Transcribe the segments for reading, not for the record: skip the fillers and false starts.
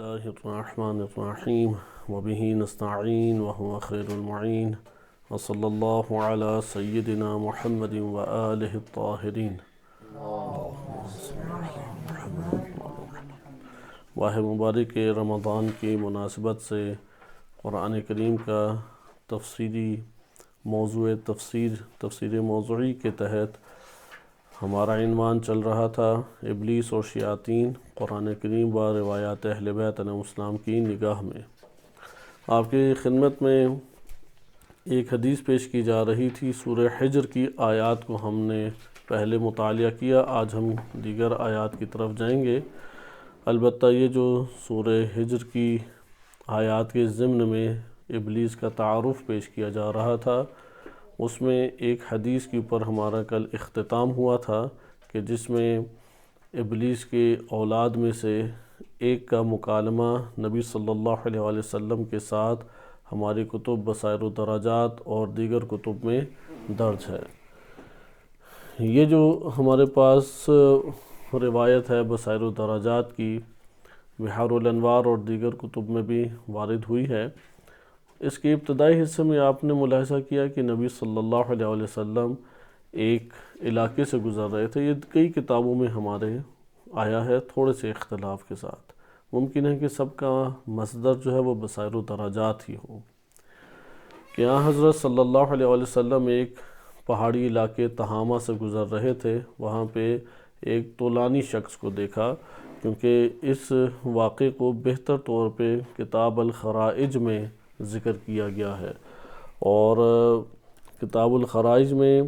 الله الرحمن الرحيم وبه نستعين وهو خير المعين وصلى الله على سيدنا محمد وآله الطاهرين. ماہ مبارک رمضان کی مناسبت سے قرآن کریم کا تفسیری موضوع تفسیر موضوعی کے تحت ہمارا عنوان چل رہا تھا ابلیس اور شیاطین قرآن کریم و روایات اہل بیت علیہم السلام کی نگاہ میں. آپ کی خدمت میں ایک حدیث پیش کی جا رہی تھی. سورہ حجر کی آیات کو ہم نے پہلے مطالعہ کیا. آج ہم دیگر آیات کی طرف جائیں گے. البتہ یہ جو سورہ حجر کی آیات کے ضمن میں ابلیس کا تعارف پیش کیا جا رہا تھا، اس میں ایک حدیث کے اوپر ہمارا کل اختتام ہوا تھا کہ جس میں ابلیس کے اولاد میں سے ایک کا مکالمہ نبی صلی اللہ علیہ وآلہ وسلم کے ساتھ ہماری کتب بصائر الدراجات اور دیگر کتب میں درج ہے. یہ جو ہمارے پاس روایت ہے بصائر الدراجات کی، بحار الانوار اور دیگر کتب میں بھی وارد ہوئی ہے. اس کے ابتدائی حصے میں آپ نے ملاحظہ کیا کہ نبی صلی اللہ علیہ وآلہ وسلم ایک علاقے سے گزر رہے تھے. یہ کئی کتابوں میں ہمارے آیا ہے تھوڑے سے اختلاف کے ساتھ. ممکن ہے کہ سب کا مصدر جو ہے وہ بصائر الدراجات ہی ہو کہ حضرت صلی اللہ علیہ وآلہ وسلم ایک پہاڑی علاقے تہامہ سے گزر رہے تھے. وہاں پہ ایک طولانی شخص کو دیکھا، کیونکہ اس واقعے کو بہتر طور پہ کتاب الخرائج میں ذکر کیا گیا ہے، اور کتاب الخرائج میں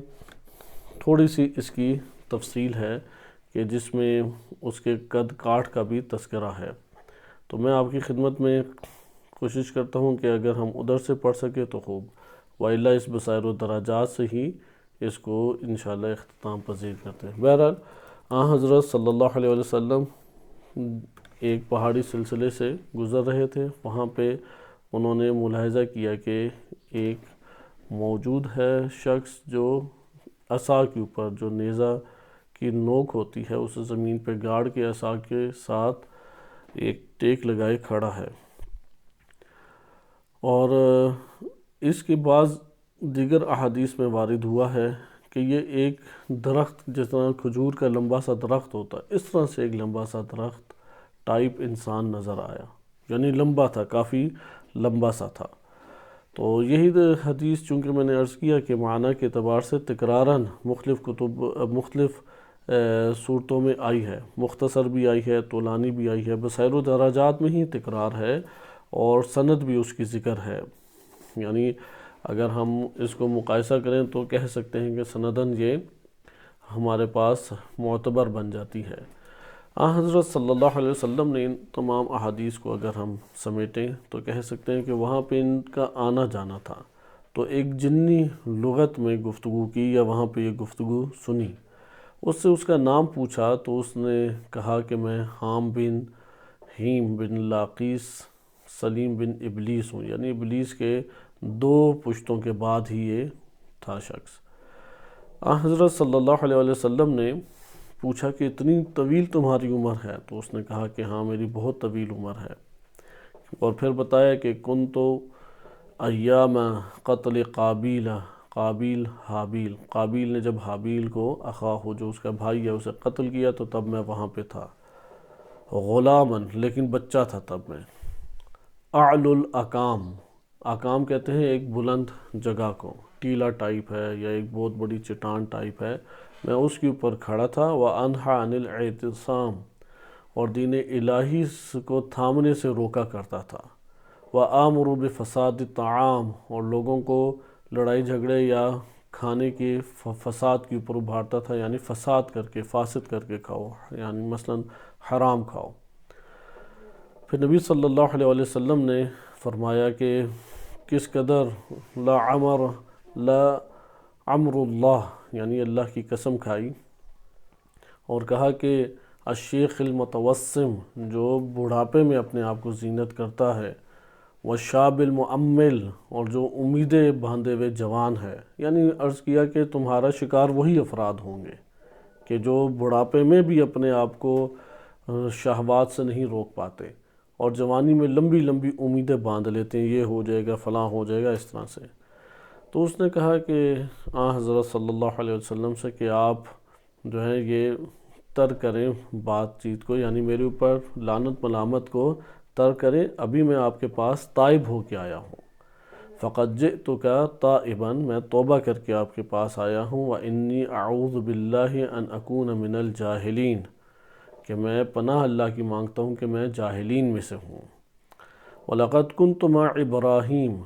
تھوڑی سی اس کی تفصیل ہے کہ جس میں اس کے قد کاٹ کا بھی تذکرہ ہے. تو میں آپ کی خدمت میں کوشش کرتا ہوں کہ اگر ہم ادھر سے پڑھ سکیں تو خوب، وَإِلَّا اس بصائر الدراجات سے ہی اس کو انشاءاللہ اختتام پذیر کرتے ہیں. بہرحال حضرت صلی اللہ علیہ وآلہ وسلم ایک پہاڑی سلسلے سے گزر رہے تھے. وہاں پہ انہوں نے ملاحظہ کیا کہ ایک موجود ہے شخص جو عصا کے اوپر، جو نیزہ کی نوک ہوتی ہے اسے زمین پہ گاڑ کے عصا کے ساتھ ایک ٹیک لگائے کھڑا ہے. اور اس کے بعض دیگر احادیث میں وارد ہوا ہے کہ یہ ایک درخت، جس طرح کھجور کا لمبا سا درخت ہوتا ہے اس طرح سے ایک لمبا سا درخت ٹائپ انسان نظر آیا. یعنی لمبا تھا، کافی لمبا سا تھا. تو یہی حدیث چونکہ میں نے عرض کیا کہ معنی کے اعتبار سے تکراراً مختلف صورتوں میں آئی ہے. مختصر بھی آئی ہے، طولانی بھی آئی ہے. بصائر الدراجات میں ہی تکرار ہے اور سند بھی اس کی ذکر ہے. یعنی اگر ہم اس کو مقایسہ کریں تو کہہ سکتے ہیں کہ سنداً یہ ہمارے پاس معتبر بن جاتی ہے. حضرت صلی اللہ علیہ وسلم نے ان تمام احادیث کو اگر ہم سمیٹیں تو کہہ سکتے ہیں کہ وہاں پہ ان کا آنا جانا تھا. تو ایک جنی لغت میں گفتگو کی یا وہاں پہ یہ گفتگو سنی. اس سے اس کا نام پوچھا تو اس نے کہا کہ میں حام بن ہیم بن لاقیس سلیم بن ابلیس ہوں. یعنی ابلیس کے 2 پشتوں کے بعد ہی یہ تھا شخص. حضرت صلی اللہ علیہ وسلم نے پوچھا کہ اتنی طویل تمہاری عمر ہے؟ تو اس نے کہا کہ ہاں میری بہت طویل عمر ہے. اور پھر بتایا کہ کنتو ایام قتل قابیل قابیل نے جب حابیل کو اخاہ جو اس کا بھائی ہے اسے قتل کیا تو تب میں وہاں پہ تھا. غلامن، لیکن بچہ تھا تب میں. اعلی الاقام کہتے ہیں ایک بلند جگہ کو، ٹیلا ٹائپ ہے یا ایک بہت بڑی چٹان ٹائپ ہے، میں اس کے اوپر کھڑا تھا. وَأَنْحَى عَنِ الْاعْتِصَامِ، اور دین الہی کو تھامنے سے روکا کرتا تھا. وَآمُرُ بِفَسَادِ الطَّعَامِ، اور لوگوں کو لڑائی جھگڑے یا کھانے کے فساد کے اوپر ابھارتا تھا. یعنی فساد کر کے، فاسد کر کے کھاؤ، یعنی مثلا حرام کھاؤ. پھر نبی صلی اللہ علیہ وسلم نے فرمایا کہ کس قدر لا عمر اللہ، یعنی اللہ کی قسم کھائی اور کہا کہ الشیخ المتوسم، جو بڑھاپے میں اپنے آپ کو زینت کرتا ہے، والشاب المؤمل، اور جو امیدیں باندھے ہوئے جوان ہے. یعنی عرض کیا کہ تمہارا شکار وہی افراد ہوں گے کہ جو بڑھاپے میں بھی اپنے آپ کو شہوات سے نہیں روک پاتے اور جوانی میں لمبی لمبی امیدیں باندھ لیتے ہیں، یہ ہو جائے گا، فلاں ہو جائے گا، اس طرح سے۔ تو اس نے کہا کہ حضرت صلی اللہ علیہ وسلم سے کہ آپ جو ہے یہ ترک کریں بات چیت کو، یعنی میرے اوپر لعنت ملامت کو ترک کریں، ابھی میں آپ کے پاس تائب ہو کے آیا ہوں۔ فقد جئتک تائبا، میں توبہ کر کے آپ کے پاس آیا ہوں، وانی اعوذ باللہ ان اکون من الجاہلین، کہ میں پناہ اللہ کی مانگتا ہوں کہ میں جاہلین میں سے ہوں۔ وَلَقَدْ كُنْتُ مَعَ ابراہیم،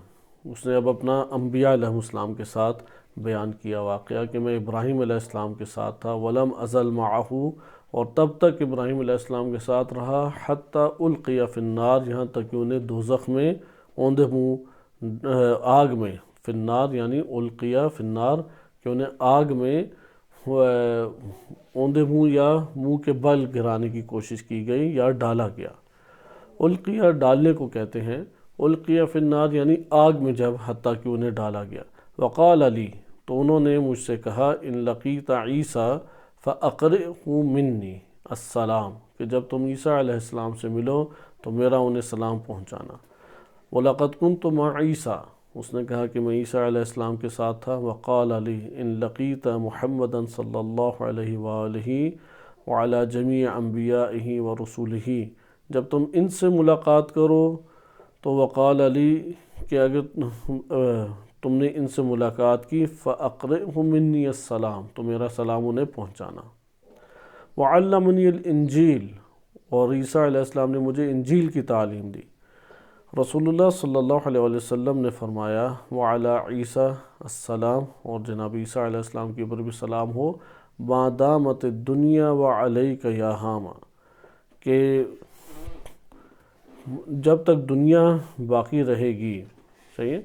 اس نے اب اپنا انبیاء علیہ السلام کے ساتھ بیان کیا واقعہ کہ میں ابراہیم علیہ السلام کے ساتھ تھا، وَلَمْ أَزَلْ مَعَهُ، اور تب تک ابراہیم علیہ السلام کے ساتھ رہا، حَتَّى أُلْقِيَ فِي النَّارِ، یہاں تک کہ انہیں دوزخ میں اوندے منہ آگ میں، فی النار یعنی القیہ فی النار، کہ انہیں آگ میں اوندے منہ یا منہ کے بل گرانے کی کوشش کی گئی یا ڈالا گیا۔ القیہ ڈالنے کو کہتے ہیں، القیہ فی النار یعنی آگ میں جب حتیٰ کہ انہیں ڈالا گیا۔ وقال علی، تو انہوں نے مجھ سے کہا، ان لقیت عیسیٰ فاقرئہ منی السلام، کہ جب تم عیسیٰ علیہ السلام سے ملو تو میرا انہیں سلام پہنچانا۔ وَلَقَدْ كُنْتُ مَعَ عیسیٰ، اس نے کہا کہ میں عیسیٰ علیہ السلام کے ساتھ تھا۔ وقال علی ان لقیت محمدا صلی اللہ علیہ وآلہ وعلی جمیع انبیائہ ورسولہ، جب تم ان سے ملاقات کرو تو وقال علی کہ اگر تم نے ان سے ملاقات کی، فَأَقْرِئْهُ مِنِّي السلام، تو میرا سلام انہیں پہنچانا۔ وَعَلَّمَنِي الْإِنْجِيلَ، اور عیسیٰ علیہ السلام نے مجھے انجیل کی تعلیم دی۔ رسول اللہ صلی اللہ علیہ وسلم نے فرمایا، وَعَلَى عیسیٰ السلام، اور جناب عیسیٰ علیہ السلام کے اوپر بھی سلام ہو، مَا دَامَتِ الدُّنْيَا وَعَلَيْكَ يَا حَامَ، کہ جب تک دنیا باقی رہے گی، صحیح ہے،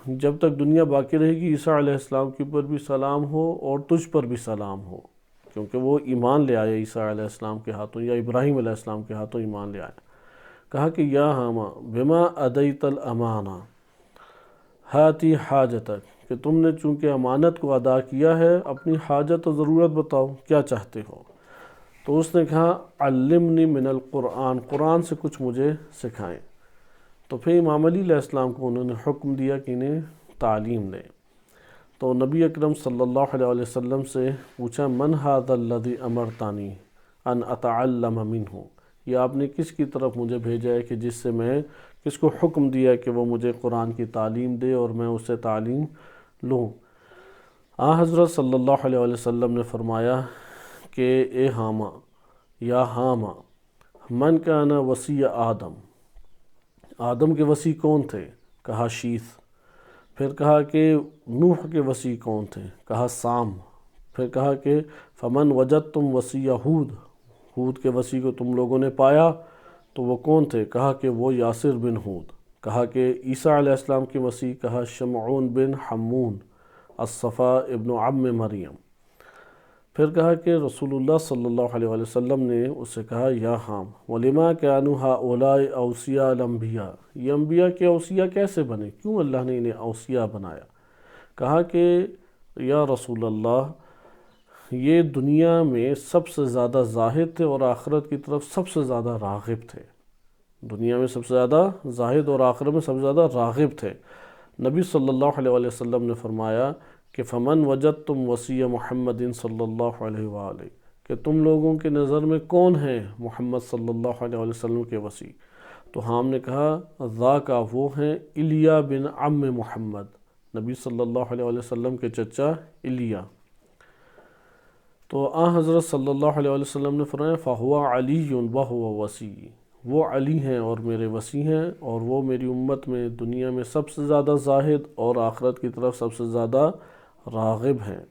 جب تک دنیا باقی رہے گی عیسیٰ علیہ السلام کے اوپر بھی سلام ہو اور تجھ پر بھی سلام ہو، کیونکہ وہ ایمان لے آیا عیسیٰ علیہ السلام کے ہاتھوں، یا ابراہیم علیہ السلام کے ہاتھوں ایمان لے آیا۔ کہا کہ یا حامہ بما ادیت الامانہ ہاتی حاجتک، کہ تم نے چونکہ امانت کو ادا کیا ہے، اپنی حاجت و ضرورت بتاؤ، کیا چاہتے ہو؟ تو اس نے کہا علمنی من القرآن، قرآن سے کچھ مجھے سکھائیں۔ تو پھر امام علی علیہ السلام کو انہوں نے حکم دیا کہ انہیں تعلیم دیں۔ تو نبی اکرم صلی اللہ علیہ وسلم سے پوچھا، من ھذا الذی امرتنی ان اتعلم منہ، یہ آپ نے کس کی طرف مجھے بھیجا ہے کہ جس سے میں کس کو حکم دیا کہ وہ مجھے قرآن کی تعلیم دے اور میں اس سے تعلیم لوں؟ حضرت صلی اللہ علیہ وسلم نے فرمایا کہ اے حامہ، یا حامہ، من کان وصی آدم، آدم کے وصی کون تھے؟ کہا شیث۔ پھر کہا کہ نوح کے وصی کون تھے؟ کہا سام۔ پھر کہا کہ فمن وجدتم وصی ہود، ہود کے وصی کو تم لوگوں نے پایا تو وہ کون تھے؟ کہا کہ وہ یاسر بن ہود۔ کہا کہ عیسیٰ علیہ السلام کے وصی، کہا شمعون بن حمون الصفا ابن عم مریم۔ پھر کہا کہ رسول اللہ صلی اللہ علیہ وسلم نے اس سے کہا یا حام وَلِمَا كَانُوا هَؤُلَاءِ أَوْصِيَاءَ الْأَنْبِيَاءِ، یہ انبیاء کے اوصیاء کیسے بنے؟ کیوں اللہ نے انہیں اوصیاء بنایا؟ کہا کہ یا رسول اللہ، یہ دنیا میں سب سے زیادہ زاہد تھے اور آخرت کی طرف سب سے زیادہ راغب تھے۔ دنیا میں سب سے زیادہ زاہد اور آخرت میں سب سے زیادہ راغب تھے۔ نبی صلی اللہ علیہ وسلم نے فرمایا کہ فمن وجدتم وصی محمد صلی اللہ علیہ وآلہ، کہ تم لوگوں کے نظر میں کون ہیں محمد صلی اللہ علیہ وسلم کے وصی؟ تو ہم نے کہا ذاک، وہ ہیں الیاس بن عم محمد، نبی صلی اللہ علیہ وسلم کے چچا الیاس۔ تو حضرت صلی اللہ علیہ وسلم نے فرمایا فَهُوَ عَلِيٌّ وَهُوَ وَصِيٌّ، وہ علی ہیں اور میرے وصی ہیں، اور وہ میری امت میں دنیا میں سب سے زیادہ زاہد اور آخرت کی طرف سب سے زیادہ راغب ہیں۔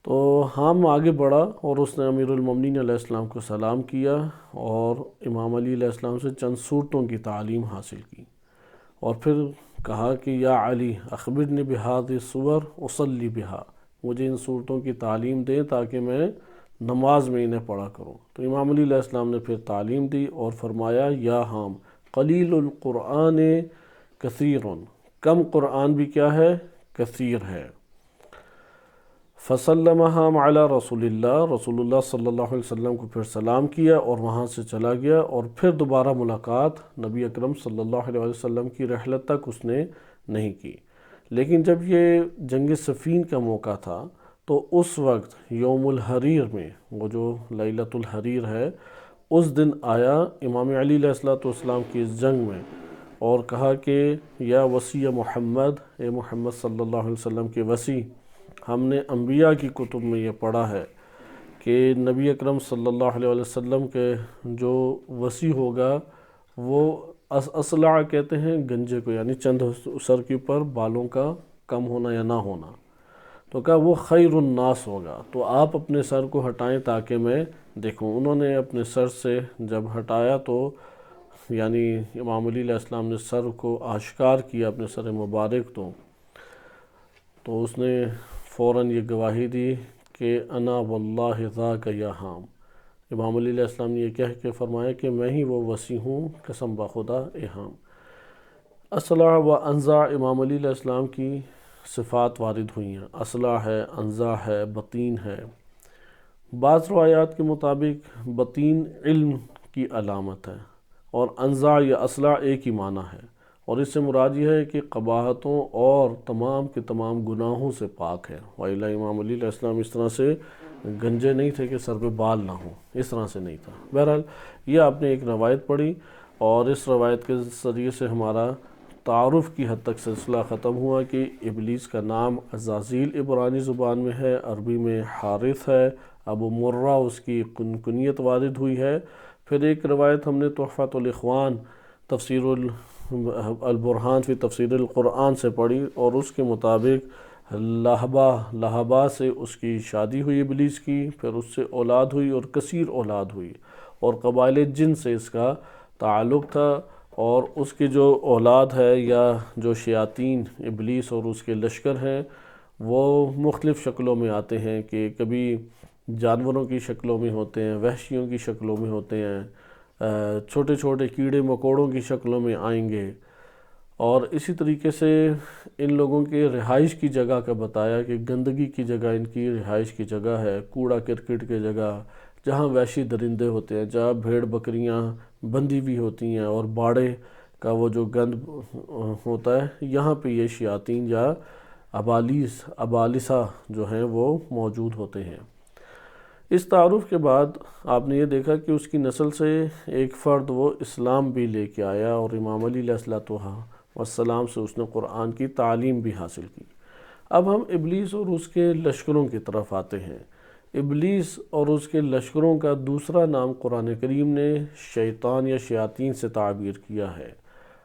تو ہم آگے بڑھا اور اس نے امیر المومنین علیہ السلام کو سلام کیا اور امام علی علیہ السلام سے چند صورتوں کی تعلیم حاصل کی، اور پھر کہا کہ یا علی اخبرنی بہذه الصور اصلی بہا، مجھے ان صورتوں کی تعلیم دیں تاکہ میں نماز میں انہیں پڑھا کروں۔ تو امام علی علیہ السلام نے پھر تعلیم دی اور فرمایا یا حام قلیل القرآن کثیر، کم قرآن بھی کیا ہے؟ کثیر ہے۔ فسلمہا علی رسول اللہ صلی اللہ علیہ وسلم کو پھر سلام کیا اور وہاں سے چلا گیا، اور پھر دوبارہ ملاقات نبی اکرم صلی اللہ علیہ وسلم کی رحلت تک اس نے نہیں کی۔ لیکن جب یہ جنگ صفین کا موقع تھا تو اس وقت یوم الحریر میں، وہ جو لیلۃ الحریر ہے، اس دن آیا امام علی علیہ السلام کی اس جنگ میں اور کہا کہ یا وصی محمد، اے محمد صلی اللہ علیہ وسلم کے وصی، ہم نے انبیاء کی کتب میں یہ پڑھا ہے کہ نبی اکرم صلی اللہ علیہ وسلم کے جو وصی ہوگا وہ اصلع کہتے ہیں گنجے کو، یعنی چند سر کے اوپر بالوں کا کم ہونا یا نہ ہونا، تو کہا وہ خیر الناس ہوگا، تو آپ اپنے سر کو ہٹائیں تاکہ میں دیکھوں۔ انہوں نے اپنے سر سے جب ہٹایا تو یعنی امام علی علیہ السلام نے سر کو آشکار کیا اپنے سر مبارک، تو اس نے فوراً یہ گواہی دی کہ انا واللہ ذاک یا حام۔ امام علی علیہ السلام نے یہ کہہ کے فرمایا کہ میں ہی وہ وصی ہوں، قسم بخدا اے حام۔ اصلع و انزع امام علی علیہ السلام کی صفات وارد ہوئی ہیں، اصلع ہے، انزع ہے، بطین ہے۔ بعض روایات کے مطابق بطین علم کی علامت ہے اور انزع یا اصلع ایک ہی معنی ہے، اور اس سے مراد یہ ہے کہ قباحتوں اور تمام کے تمام گناہوں سے پاک ہے۔ وَإِلَّا امام علی علیہ السلام اس طرح سے گنجے نہیں تھے کہ سر پہ بال نہ ہوں، اس طرح سے نہیں تھا۔ بہرحال یہ آپ نے ایک روایت پڑھی، اور اس روایت کے ذریعے سے ہمارا تعارف کی حد تک سلسلہ ختم ہوا کہ ابلیس کا نام عزازیل عبرانی زبان میں ہے، عربی میں حارث ہے، ابو مرہ اس کی کنیت وارد ہوئی ہے۔ پھر ایک روایت ہم نے تحفۃ الاخوان تفسیر البرہان فی تفسیر القرآن سے پڑھی، اور اس کے مطابق لہبا سے اس کی شادی ہوئی ابلیس کی، پھر اس سے اولاد ہوئی اور کثیر اولاد ہوئی، اور قبائل جن سے اس کا تعلق تھا، اور اس کی جو اولاد ہے یا جو شیاطین ابلیس اور اس کے لشکر ہیں وہ مختلف شکلوں میں آتے ہیں، کہ کبھی جانوروں کی شکلوں میں ہوتے ہیں، وحشیوں کی شکلوں میں ہوتے ہیں، چھوٹے چھوٹے کیڑے مکوڑوں کی شکلوں میں آئیں گے، اور اسی طریقے سے ان لوگوں کے رہائش کی جگہ کا بتایا کہ گندگی کی جگہ ان کی رہائش کی جگہ ہے، کوڑا کرکٹ کی جگہ، جہاں وحشی درندے ہوتے ہیں، جہاں بھیڑ بکریاں بندھی ہوئی ہوتی ہیں اور باڑے کا وہ جو گند ہوتا ہے، یہاں پہ یہ شیاطین یا ابالسہ جو ہیں وہ موجود ہوتے ہیں۔ اس تعارف کے بعد آپ نے یہ دیکھا کہ اس کی نسل سے ایک فرد وہ اسلام بھی لے کے آیا، اور امام علی علیہ السلام سے اس نے قرآن کی تعلیم بھی حاصل کی۔ اب ہم ابلیس اور اس کے لشکروں کی طرف آتے ہیں۔ ابلیس اور اس کے لشکروں کا دوسرا نام قرآن کریم نے شیطان یا شیاطین سے تعبیر کیا ہے۔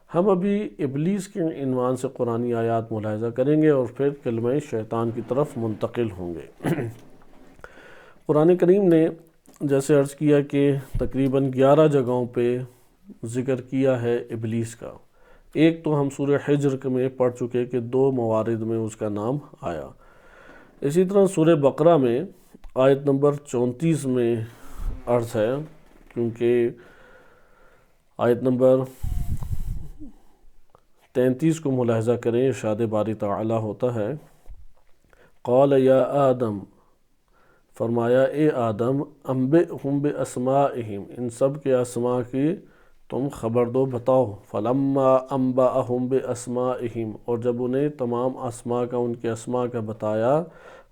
ہم ابھی ابلیس کے عنوان سے قرآنی آیات ملاحظہ کریں گے اور پھر کلمہ شیطان کی طرف منتقل ہوں گے۔ قرآن کریم نے جیسے عرض کیا کہ تقریباً 11 جگہوں پہ ذکر کیا ہے ابلیس کا۔ ایک تو ہم سورہ حجر میں پڑھ چکے کہ 2 موارد میں اس کا نام آیا۔ اسی طرح سورہ بقرہ میں آیت نمبر 34 میں عرض ہے، کیونکہ آیت نمبر 33 کو ملاحظہ کریں، ارشاد باری تعالی ہوتا ہے قال یا آدم، فرمایا اے آدم، انبئہم باسمائہم، ان سب کے اسماء کی تم خبر دو، بتاؤ۔ فلما انبأہم باسمائہم، اور جب انہیں تمام اسماء کا ان کے اسماء کا بتایا،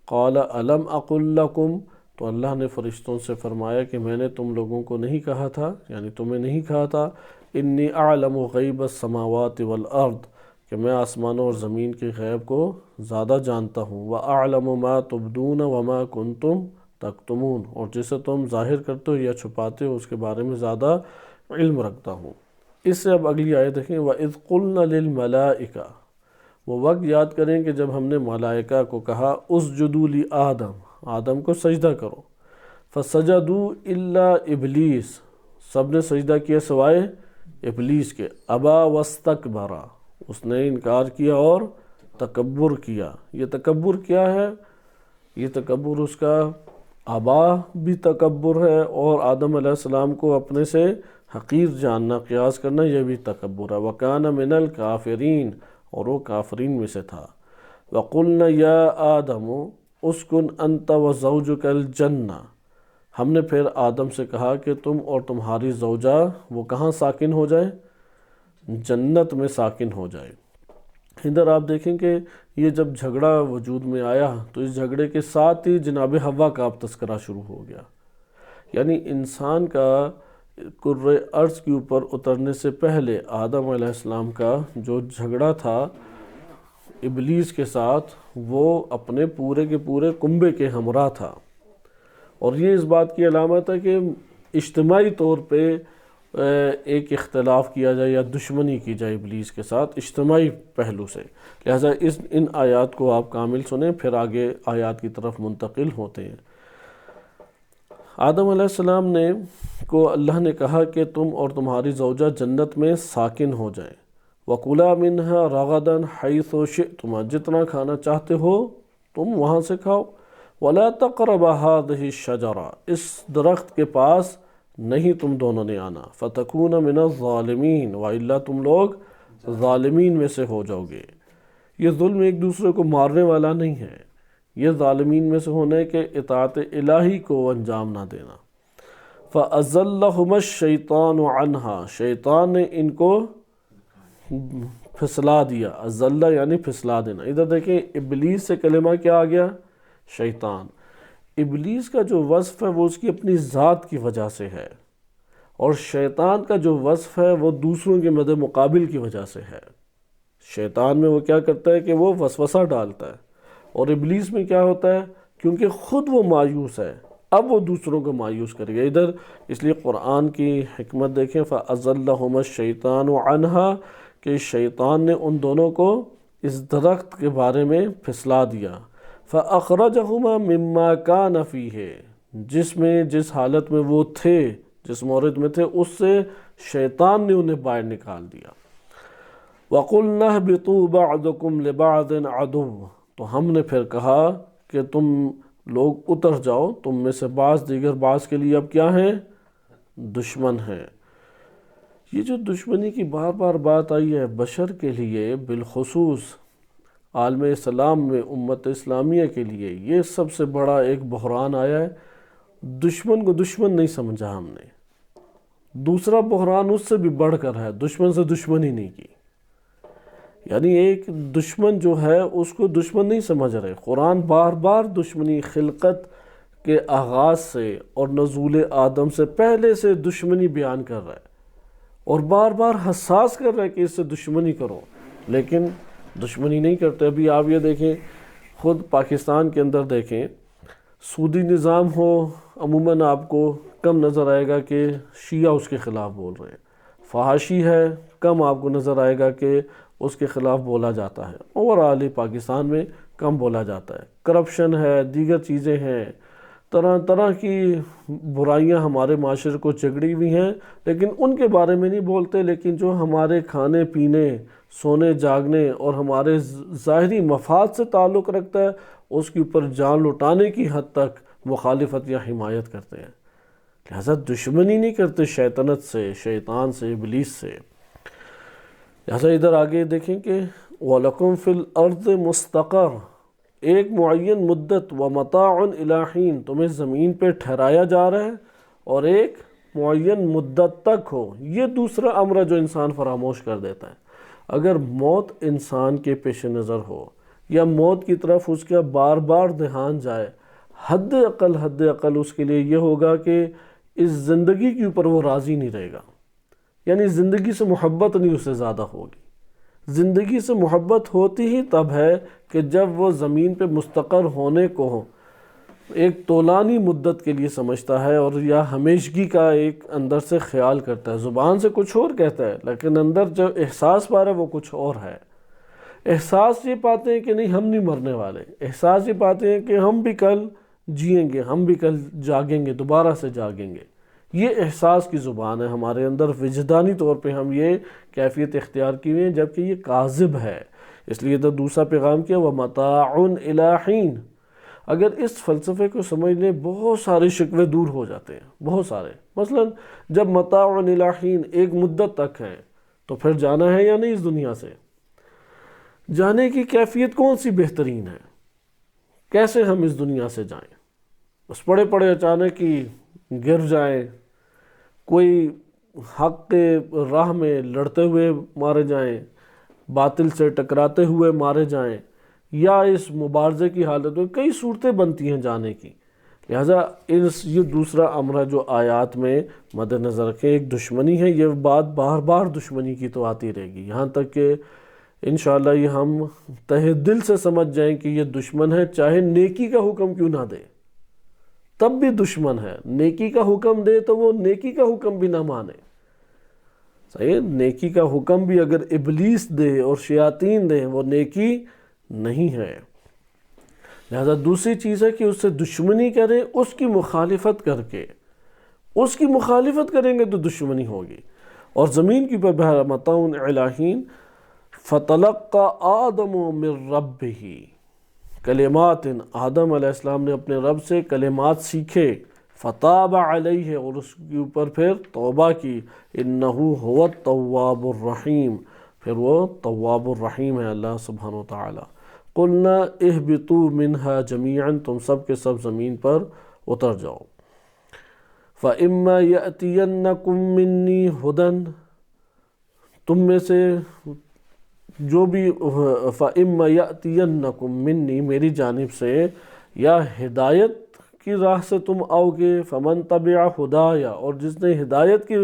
قال الم اقل لکم، تو اللہ نے فرشتوں سے فرمایا کہ میں نے تم لوگوں کو نہیں کہا تھا، یعنی تمہیں نہیں کہا تھا، انی اعلم غیب السماوات والارض، کہ میں آسمانوں اور زمین کے غیب کو زیادہ جانتا ہوں، وَأَعْلَمُ مَا تُبْدُونَ وَمَا كُنْتُمْ تَكْتُمُونَ، اور جسے تم ظاہر کرتے ہو یا چھپاتے ہو اس کے بارے میں زیادہ علم رکھتا ہوں۔ اس سے اب اگلی آیت دیکھیں، وَإِذْ قُلْنَا لِلْمَلَائِكَةِ، وہ وقت یاد کریں کہ جب ہم نے ملائکہ کو کہا اسجدوا لآدم، آدم کو سجدہ کرو، فسجدوا الا ابلیس، سب نے سجدہ کیا سوائے ابلیس کے، ابا واستکبر، اس نے انکار کیا اور تکبر کیا۔ یہ تکبر کیا ہے؟ یہ تکبر اس کا ابا بھی تکبر ہے، اور آدم علیہ السلام کو اپنے سے حقیر جاننا، قیاس کرنا، یہ بھی تکبر ہے۔ وَكَانَ مِنَ الْكَافِرِينَ، اور وہ کافرین میں سے تھا۔ وَقُلْنَا يَا آدَمُ، اسکن انت و زوجک الجنہ، ہم نے پھر آدم سے کہا کہ تم اور تمہاری زوجہ وہ کہاں ساکن ہو جائے؟ جنت میں ساکن ہو جائے۔ ادھر آپ دیکھیں کہ یہ جب جھگڑا وجود میں آیا تو اس جھگڑے کے ساتھ ہی جناب حوا کا اب تذکرہ شروع ہو گیا، یعنی انسان کا کرۂ ارض کے اوپر اترنے سے پہلے آدم علیہ السلام کا جو جھگڑا تھا ابلیس کے ساتھ، وہ اپنے پورے کے پورے کنبے کے ہمراہ تھا، اور یہ اس بات کی علامت ہے کہ اجتماعی طور پہ ایک اختلاف کیا جائے یا دشمنی کی جائے ابلیس کے ساتھ اجتماعی پہلو سے۔ لہٰذا ان آیات کو آپ کامل سنیں، پھر آگے آیات کی طرف منتقل ہوتے ہیں۔ آدم علیہ السلام کو اللہ نے کہا کہ تم اور تمہاری زوجہ جنت میں ساکن ہو جائیں، وَكُلَا مِنْهَا رَغَدًا حَيْثُ شِئْتُمَا، جتنا کھانا چاہتے ہو تم وہاں سے کھاؤ، وَلَا تَقْرَبَا هَٰذِهِ الشَّجَرَةَ، اس درخت کے پاس نہیں تم دونوں نے آنا، فَتَكُونَ مِنَ الظَّالِمِينَ، وَإِلَّا تم لوگ ظالمین میں سے ہو جاؤ گے۔ یہ ظلم ایک دوسرے کو مارنے والا نہیں ہے، یہ ظالمین میں سے ہونے کے اطاعت الہی کو انجام نہ دینا۔ فَأَزَلَّهُمَا الشَّيْطَانُ عَنْهَا، شیطان نے ان کو پھسلا دیا، ازلہ یعنی پھسلا دینا۔ ادھر دیکھیں ابلیس سے کلمہ کیا آ گیا؟ شیطان۔ ابلیس کا جو وصف ہے وہ اس کی اپنی ذات کی وجہ سے ہے، اور شیطان کا جو وصف ہے وہ دوسروں کے مد مقابل کی وجہ سے ہے۔ شیطان میں وہ کیا کرتا ہے کہ وہ وسوسہ ڈالتا ہے، اور ابلیس میں کیا ہوتا ہے؟ کیونکہ خود وہ مایوس ہے، اب وہ دوسروں کو مایوس کرے گا۔ ادھر اس لیے قرآن کی حکمت دیکھیں، فَأَزَلَّهُمَا الشَّيْطَانُ عَنْهَا، کہ شیطان نے ان دونوں کو اس درخت کے بارے میں پھسلا دیا۔ فَأَخْرَجَهُمَا مِمَّا كَانَ فِيهِ، جس حالت میں وہ تھے، جس مورد میں تھے، اس سے شیطان نے انہیں باہر نکال دیا۔ وَقُلْنَا اهْبِطُوا بَعْضُكُمْ لِبَعْضٍ عَدُوٌّ، تو ہم نے پھر کہا کہ تم لوگ اتر جاؤ، تم میں سے بعض دیگر بعض کے لیے اب کیا ہیں؟ دشمن ہیں۔ یہ جو دشمنی کی بار بار بات آئی ہے بشر کے لیے، بالخصوص عالم اسلام میں امت اسلامیہ کے لیے، یہ سب سے بڑا ایک بحران آیا ہے۔ دشمن کو دشمن نہیں سمجھا ہم نے۔ دوسرا بحران اس سے بھی بڑھ کر ہے، دشمن سے دشمنی نہیں کی، یعنی ایک دشمن جو ہے اس کو دشمن نہیں سمجھ رہے۔ قرآن بار بار دشمنی خلقت کے آغاز سے اور نزول آدم سے پہلے سے دشمنی بیان کر رہا ہے، اور بار بار حساس کر رہا ہے کہ اس سے دشمنی کرو، لیکن دشمنی نہیں کرتے۔ ابھی آپ یہ دیکھیں، خود پاکستان کے اندر دیکھیں، سودی نظام ہو، عموماً آپ کو کم نظر آئے گا کہ شیعہ اس کے خلاف بول رہے ہیں، فحاشی ہے، کم آپ کو نظر آئے گا کہ اس کے خلاف بولا جاتا ہے، اوورآل پاکستان میں کم بولا جاتا ہے۔ کرپشن ہے، دیگر چیزیں ہیں، طرح طرح کی برائیاں ہمارے معاشرے کو جگڑی ہوئی ہیں، لیکن ان کے بارے میں نہیں بولتے۔ لیکن جو ہمارے کھانے پینے، سونے جاگنے اور ہمارے ظاہری مفاد سے تعلق رکھتا ہے، اس کے اوپر جان لٹانے کی حد تک مخالفت یا حمایت کرتے ہیں۔ لہذا دشمنی نہیں کرتے شیطنت سے، شیطان سے، ابلیس سے۔ لہذا ادھر آگے دیکھیں کہ وَلَكُمْ فِي الْأَرْضِ مُسْتَقَرٌّ، ایک معین مدت، وَمَتَاعٌ إِلَىٰ حِينٍ، تمہیں زمین پہ ٹھہرایا جا رہا ہے اور ایک معین مدت تک ہو۔ یہ دوسرا امر ہے جو انسان فراموش کر دیتا ہے۔ اگر موت انسان کے پیش نظر ہو یا موت کی طرف اس کا بار بار دھیان جائے، حد اقل اس کے لیے یہ ہوگا کہ اس زندگی کے اوپر وہ راضی نہیں رہے گا، یعنی زندگی سے محبت نہیں اسے زیادہ ہوگی۔ زندگی سے محبت ہوتی ہی تب ہے کہ جب وہ زمین پہ مستقر ہونے کو ایک طولانی مدت کے لیے سمجھتا ہے، اور یا ہمیشگی کا ایک اندر سے خیال کرتا ہے۔ زبان سے کچھ اور کہتا ہے، لیکن اندر جو احساس پا رہا ہے وہ کچھ اور ہے۔ احساس یہ پاتے ہیں کہ نہیں ہم نہیں مرنے والے، احساس یہ پاتے ہیں کہ ہم بھی کل جئیں گے، ہم بھی کل جاگیں گے، دوبارہ سے جاگیں گے۔ یہ احساس کی زبان ہے ہمارے اندر، وجدانی طور پہ ہم یہ کیفیت اختیار کی ہوئی ہے، جبکہ یہ کاذب ہے۔ اس لیے تو دوسرا پیغام کیا، وَمَتَاعٌ إِلَىٰ حِينٍ۔ اگر اس فلسفے کو سمجھ لیں، بہت سارے شکوے دور ہو جاتے ہیں، بہت سارے۔ مثلا جب متاع إِلَىٰ حِينٍ ایک مدت تک ہے، تو پھر جانا ہے یا نہیں اس دنیا سے؟ جانے کی کیفیت کون سی بہترین ہے؟ کیسے ہم اس دنیا سے جائیں؟ بس پڑے پڑے اچانک ہی گر جائیں، کوئی حق کے راہ میں لڑتے ہوئے مارے جائیں، باطل سے ٹکراتے ہوئے مارے جائیں، یا اس مبارزے کی حالت میں کئی صورتیں بنتی ہیں جانے کی۔ لہٰذا یہ دوسرا امر ہے جو آیات میں مد نظر رکھیں۔ ایک دشمنی ہے، یہ بات بار بار دشمنی کی تو آتی رہے گی، یہاں تک کہ انشاءاللہ یہ ہم تہ دل سے سمجھ جائیں کہ یہ دشمن ہے، چاہے نیکی کا حکم کیوں نہ دے تب بھی دشمن ہے۔ نیکی کا حکم دے تو وہ نیکی کا حکم بھی نہ مانے، صحیح؟ نیکی کا حکم بھی اگر ابلیس دے اور شیاطین دیں وہ نیکی نہیں ہے۔ لہذا دوسری چیز ہے کہ اس سے دشمنی کریں، اس کی مخالفت کر کے، اس کی مخالفت کریں گے تو دشمنی ہوگی۔ اور زمین کی پر متاع الہین فتلقى آدم من ربہ، کلمات، آدم علیہ السلام نے اپنے رب سے کلمات سیکھے، فتاب علیہ، اور اس کے اوپر پھر توبہ کی، انہ هو التواب الرحیم، پھر وہ تواب الرحیم ہے اللہ سبحانہ وتعالی۔ قلنا اہبطوا منہا جمیعا، تم سب کے سب زمین پر اتر جاؤ۔ فإما یأتینکم منی ہدی، تم میں سے جو بھی، فإما یأتینکم منی، میری جانب سے، یا ہدایت کی راہ سے تم آؤ گے، فمن تبع ہدایا، اور جس نے ہدایت کی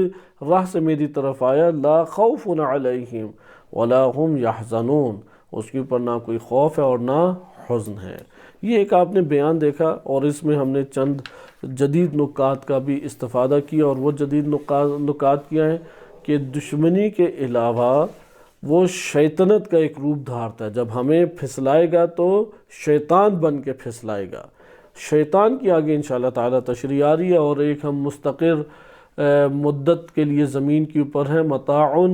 راہ سے میری طرف آیا، لا خوف علیہم ولا هم یحزنون، اس کے اوپر نہ کوئی خوف ہے اور نہ حزن ہے۔ یہ ایک آپ نے بیان دیکھا، اور اس میں ہم نے چند جدید نکات کا بھی استفادہ کیا، اور وہ جدید نکات کیا ہے کہ دشمنی کے علاوہ وہ شیطنت کا ایک روپ دھارتا ہے۔ جب ہمیں پھسلائے گا تو شیطان بن کے پھسلائے گا۔ شیطان کی آگے انشاءاللہ تعالی تشریح آ رہی ہے، اور ایک ہم مستقر مدت کے لیے زمین کے اوپر ہیں۔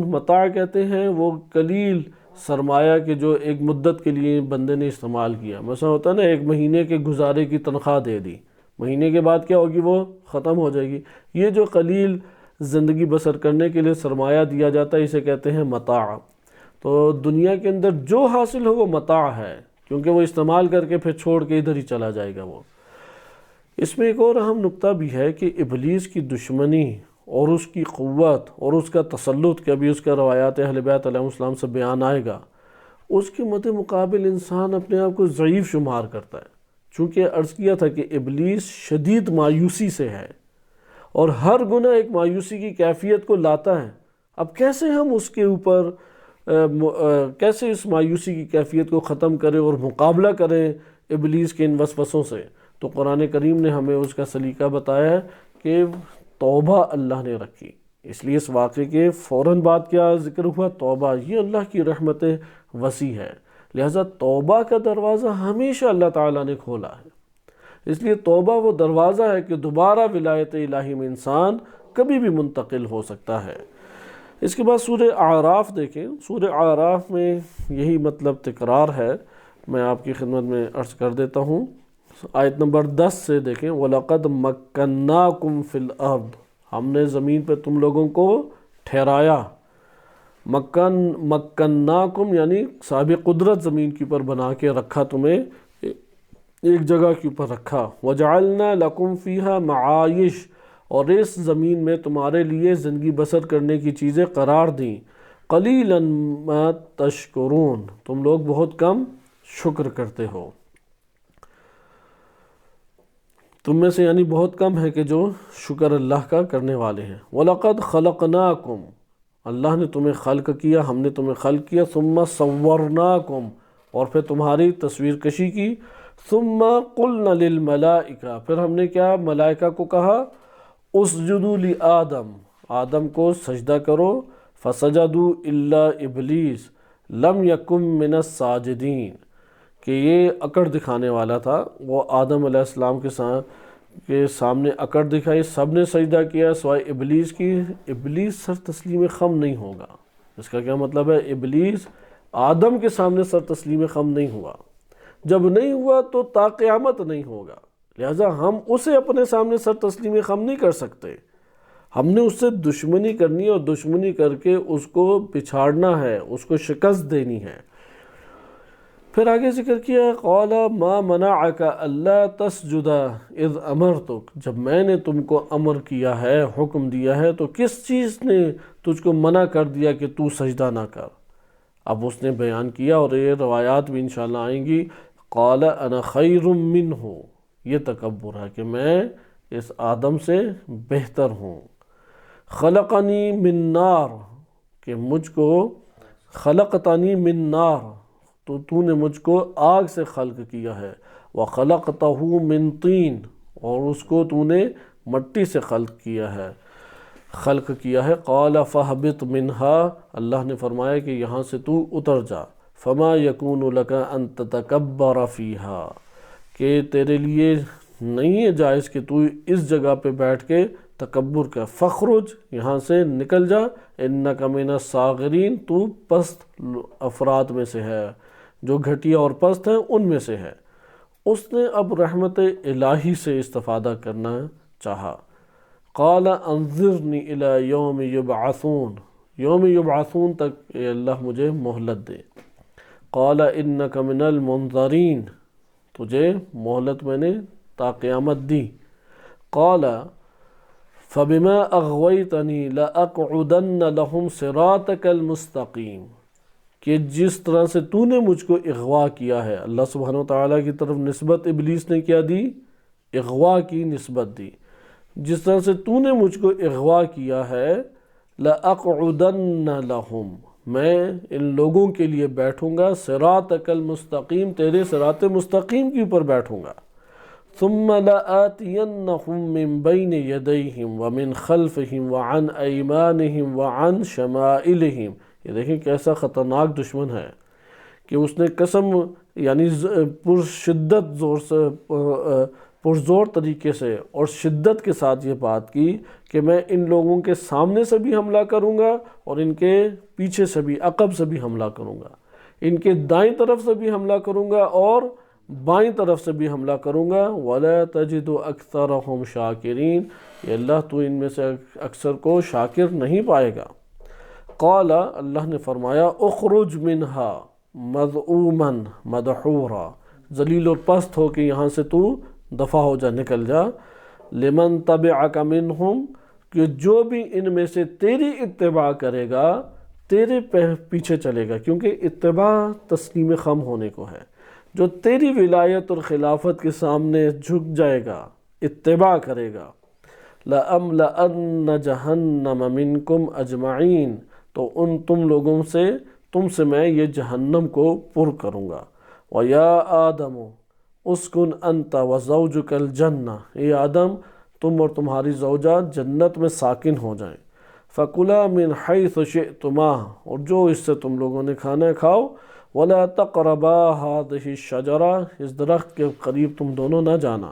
متاع کہتے ہیں وہ قلیل سرمایہ کے جو ایک مدت کے لیے بندے نے استعمال کیا، مثلا ہوتا ہے نا ایک مہینے کے گزارے کی تنخواہ دے دی، مہینے کے بعد کیا ہوگی، وہ ختم ہو جائے گی۔ یہ جو قلیل زندگی بسر کرنے کے لیے سرمایہ دیا جاتا ہے اسے کہتے ہیں متاع۔ تو دنیا کے اندر جو حاصل ہو وہ متاع ہے، کیونکہ وہ استعمال کر کے پھر چھوڑ کے ادھر ہی چلا جائے گا وہ۔ اس میں ایک اور اہم نقطہ بھی ہے کہ ابلیس کی دشمنی اور اس کی قوت اور اس کا تسلط، کہ ابھی اس کا روایات اہل بیت علیہ السلام سے بیان آئے گا، اس کے مد مقابل انسان اپنے آپ کو ضعیف شمار کرتا ہے۔ چونکہ عرض کیا تھا کہ ابلیس شدید مایوسی سے ہے، اور ہر گناہ ایک مایوسی کی کیفیت کو لاتا ہے۔ اب کیسے ہم اس کے اوپر کیسے اس مایوسی کی کیفیت کو ختم کریں اور مقابلہ کریں ابلیس کے ان وسوسوں سے؟ تو قرآن کریم نے ہمیں اس کا سلیقہ بتایا ہے کہ توبہ اللہ نے رکھی۔ اس لیے اس واقعے کے فوراً بعد کیا ذکر ہوا؟ توبہ۔ یہ اللہ کی رحمت وسیع ہے، لہٰذا توبہ کا دروازہ ہمیشہ اللہ تعالیٰ نے کھولا ہے۔ اس لیے توبہ وہ دروازہ ہے کہ دوبارہ ولایت الہی میں انسان کبھی بھی منتقل ہو سکتا ہے۔ اس کے بعد سورہ اعراف دیکھیں۔ سورہ اعراف میں یہی مطلب تکرار ہے، میں آپ کی خدمت میں عرض کر دیتا ہوں۔ آیت نمبر 10 سے دیکھیں، وَلَقَدْ مَكَّنَّاكُمْ فِي الْأَرْضِ، ہم نے زمین پہ تم لوگوں کو ٹھہرایا۔ مَكَّنَّاكُمْ یعنی صاحب قدرت زمین کے اوپر بنا کے رکھا، تمہیں ایک جگہ کے اوپر رکھا۔ وَجَعَلْنَا لَكُمْ فِيهَا مَعَائِشَ، اور اس زمین میں تمہارے لیے زندگی بسر کرنے کی چیزیں قرار دیں۔ قَلِيلًا مَا تَشْكُرُونَ، تم لوگ بہت کم شکر کرتے ہو۔ تم میں سے یعنی بہت کم ہے کہ جو شکر اللہ کا کرنے والے ہیں۔ وَلَقَدْ خَلَقْنَاكُمْ، اللہ نے تمہیں خلق کیا، ہم نے تمہیں خلق کیا۔ ثُمَّ صَوَّرْنَاكُمْ، اور پھر تمہاری تصویر کشی کی۔ ثُمَّ قُلْنَا لِلْمَلَائِكَةِ، پھر ہم نے کیا ملائکہ کو کہا، اسجدوا لآدم، آدم کو سجدہ کرو۔ فسجدوا الا ابلیس لم یکن من الساجدین، کہ یہ اکڑ دکھانے والا تھا، وہ آدم علیہ السلام کے سامنے اکڑ دکھائی، سب نے سجدہ کیا سوائے ابلیس کی۔ ابلیس سر تسلیم خم نہیں ہوگا۔ اس کا کیا مطلب ہے؟ ابلیس آدم کے سامنے سر تسلیم خم نہیں ہوا، جب نہیں ہوا تو تا قیامت نہیں ہوگا۔ لہٰذا ہم اسے اپنے سامنے سر تسلیم خم نہیں کر سکتے، ہم نے اس سے دشمنی کرنی ہے، اور دشمنی کر کے اس کو پچھاڑنا ہے، اس کو شکست دینی ہے۔ پھر آگے ذکر کیا قال ما منعک الا تسجد اذ امرتک، جب میں نے تم کو امر کیا ہے، حکم دیا ہے، تو کس چیز نے تجھ کو منع کر دیا کہ تو سجدہ نہ کر؟ اب اس نے بیان کیا، اور یہ روایات بھی انشاءاللہ آئیں گی، قال انا خیر منہ، یہ تکبر ہے کہ میں اس آدم سے بہتر ہوں، خلقنی من نار، کہ مجھ کو خلقتنی من نار، تو نے مجھ کو آگ سے خلق کیا ہے، وَخَلَقْتَهُ مِن طِين، اور اس کو تو نے مٹی سے خلق کیا ہے۔ قَالَ فَاهْبِطْ مِنْهَا، اللہ نے فرمایا کہ یہاں سے تو اتر جا، فَمَا يَكُونُ لَكَ أَن تَتَكَبَّرَ فِيهَا، کہ تیرے لیے نہیں ہے جائز کہ تو اس جگہ پہ بیٹھ کے تکبر کا، فخرج، یہاں سے نکل جا، اِنَّكَ مِنَ الصَّاغِرِينَ، تو پست افراد میں سے ہے، جو گھٹیا اور پست ہیں ان میں سے ہے۔ اس نے اب رحمت الہی سے استفادہ کرنا چاہا۔ قال انظرنی الی یوم یبعثون، یوم یبعثون تک اے اللہ مجھے مہلت دے۔ قال انک من المنظرین، تجھے مہلت میں نے تا قیامت دی۔ قال فبما اغویتنی لاقعدن لهم صراطک المستقیم، کہ جس طرح سے تو نے مجھ کو اغوا کیا ہے، اللہ سبحانہ وتعالیٰ کی طرف نسبت ابلیس نے کیا دی؟ اغوا کی نسبت دی۔ جس طرح سے تو نے مجھ کو اغوا کیا ہے، لَأَقْعُدَنَّ لَهُمْ، میں ان لوگوں کے لیے بیٹھوں گا، صراطک المستقیم، تیرے صراط مستقیم کے اوپر بیٹھوں گا۔ ثُمَّ لَآتِيَنَّهُمْ مِنْ بَيْنِ يَدَيْهِمْ وَمِنْ خَلْفِهِمْ وَعَنْ أَيْمَانِهِمْ وَعَنْ شَمَائِلِهِمْ، یہ دیکھیں کیسا خطرناک دشمن ہے کہ اس نے قسم یعنی پرزور طریقے سے اور شدت کے ساتھ یہ بات کی کہ میں ان لوگوں کے سامنے سے بھی حملہ کروں گا اور ان کے پیچھے سے بھی، عقب سے بھی حملہ کروں گا، ان کے دائیں طرف سے بھی حملہ کروں گا اور بائیں طرف سے بھی حملہ کروں گا۔ وَلَا تَجِدُ أَكْثَرَهُمْ شَاكِرِينَ، یہ اللہ تو ان میں سے اکثر کو شاکر نہیں پائے گا۔ قال، اللہ نے فرمایا، اخرج منہا مذعوما مدحورا، ذلیل اور پست ہو کے یہاں سے تو دفع ہو جا، نکل جا، لمن تبعک منہم، کہ جو بھی ان میں سے تیری اتباع کرے گا تیرے پیچھے چلے گا، کیونکہ اتباع تسلیم خم ہونے کو ہے، جو تیری ولایت اور خلافت کے سامنے جھک جائے گا، اتباع کرے گا، لَأَمْلَأَنَّ جَهَنَّمَ مِنْكُمْ أَجْمَعِينَ، تو تم لوگوں سے، تم سے میں یہ جہنم کو پر کروں گا۔ وَيَا آدَمُ اسکن انت وزوجک الجنہ، اے آدم تم اور تمہاری زوجہ جنت میں ساکن ہو جائیں، فَكُلَا مِنْ حَيْثُ شِئْتُمَا، اور جو اس سے تم لوگوں نے کھانا ہے کھاؤ، وَلَا تَقْرَبَا هَذِهِ الشَّجَرَةَ، اس درخت کے قریب تم دونوں نہ جانا،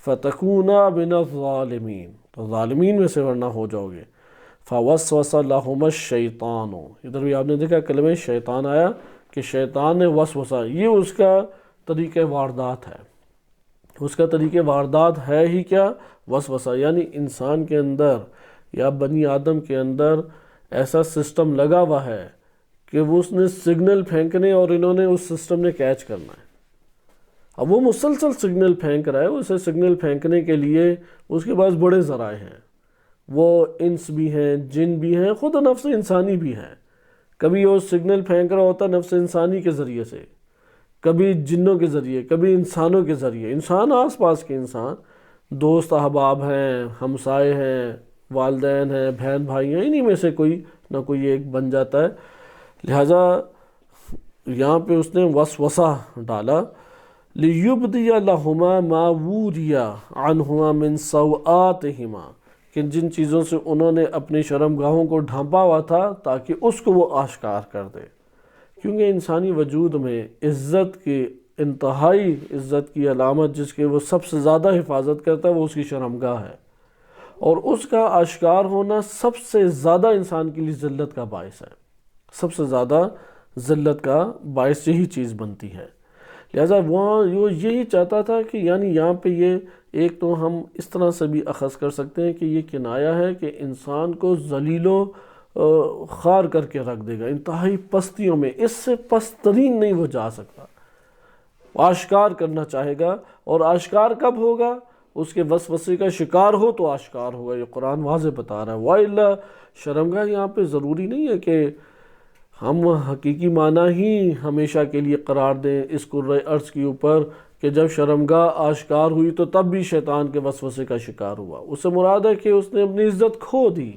فَتَكُونَا مِنَ الظَّالِمِينَ، تو ظالمین میں سے ورنہ ہو جاؤ گے۔ فَوَسْوَسَ لَهُمَا الشَّيْطَانُ، ادھر بھی آپ نے دیکھا کلمہ شیطان آیا کہ شیطان نے وسوسہ، یہ اس کا طریقہ واردات ہے، اس کا طریقہ واردات ہے ہی کیا؟ وسوسہ، یعنی انسان کے اندر یا بنی آدم کے اندر ایسا سسٹم لگا ہوا ہے کہ وہ اس نے سگنل پھینکنے اور انہوں نے اس سسٹم نے کیچ کرنا ہے۔ اب وہ مسلسل سگنل پھینک رہا ہے، اسے سگنل پھینکنے کے لیے اس کے پاس بڑے ذرائع ہیں، وہ انس بھی ہیں، جن بھی ہیں، خود نفس انسانی بھی ہیں۔ کبھی وہ سگنل پھینک رہا ہوتا نفس انسانی کے ذریعے سے، کبھی جنوں کے ذریعے، کبھی انسانوں کے ذریعے، انسان آس پاس کے انسان، دوست احباب ہیں، ہمسائے ہیں، والدین ہیں، بہن بھائی ہیں، انہی میں سے کوئی نہ کوئی ایک بن جاتا ہے۔ لہٰذا یہاں پہ اس نے وسوسہ ڈالا، لِيُبْدِيَ لَهُمَا مَا وُورِيَ عَنْهُمَا مِنْ سَوْآتِهِمَا، کہ جن چیزوں سے انہوں نے اپنی شرمگاہوں کو ڈھانپا ہوا تھا تاکہ اس کو وہ آشکار کر دے، کیونکہ انسانی وجود میں عزت کی انتہائی عزت کی علامت جس کے وہ سب سے زیادہ حفاظت کرتا ہے وہ اس کی شرمگاہ ہے، اور اس کا آشکار ہونا سب سے زیادہ انسان کے لیے ذلت کا باعث ہے، سب سے زیادہ ذلت کا باعث یہی چیز بنتی ہے۔ لہٰذا وہ یہی چاہتا تھا کہ یعنی یہاں پہ یہ ایک تو ہم اس طرح سے بھی اخذ کر سکتے ہیں کہ یہ کنایا ہے کہ انسان کو ذلیل و خوار کر کے رکھ دے گا، انتہائی پستیوں میں، اس سے پست ترین نہیں وہ جا سکتا۔ آشکار کرنا چاہے گا، اور آشکار کب ہوگا؟ اس کے وسوسے کا شکار ہو تو آشکار ہوگا۔ یہ قرآن واضح بتا رہا ہے۔ وَإِلَّا شرمگاہ یہاں پہ ضروری نہیں ہے کہ ہم حقیقی معنی ہی ہمیشہ کے لیے قرار دیں اس کرۂ ارض کے اوپر کہ جب شرمگاہ آشکار ہوئی تو تب بھی شیطان کے وسوسے کا شکار ہوا۔ اس سے مراد ہے کہ اس نے اپنی عزت کھو دی،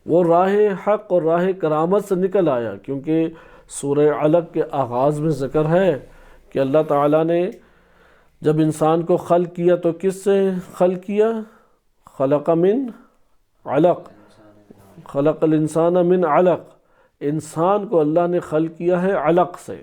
وہ راہ حق اور راہ کرامت سے نکل آیا، کیونکہ سورہ علق کے آغاز میں ذکر ہے کہ اللہ تعالیٰ نے جب انسان کو خلق کیا تو کس سے خلق کیا؟ خلق من علق، خلق الانسان من علق، انسان کو اللہ نے خلق کیا ہے علق سے،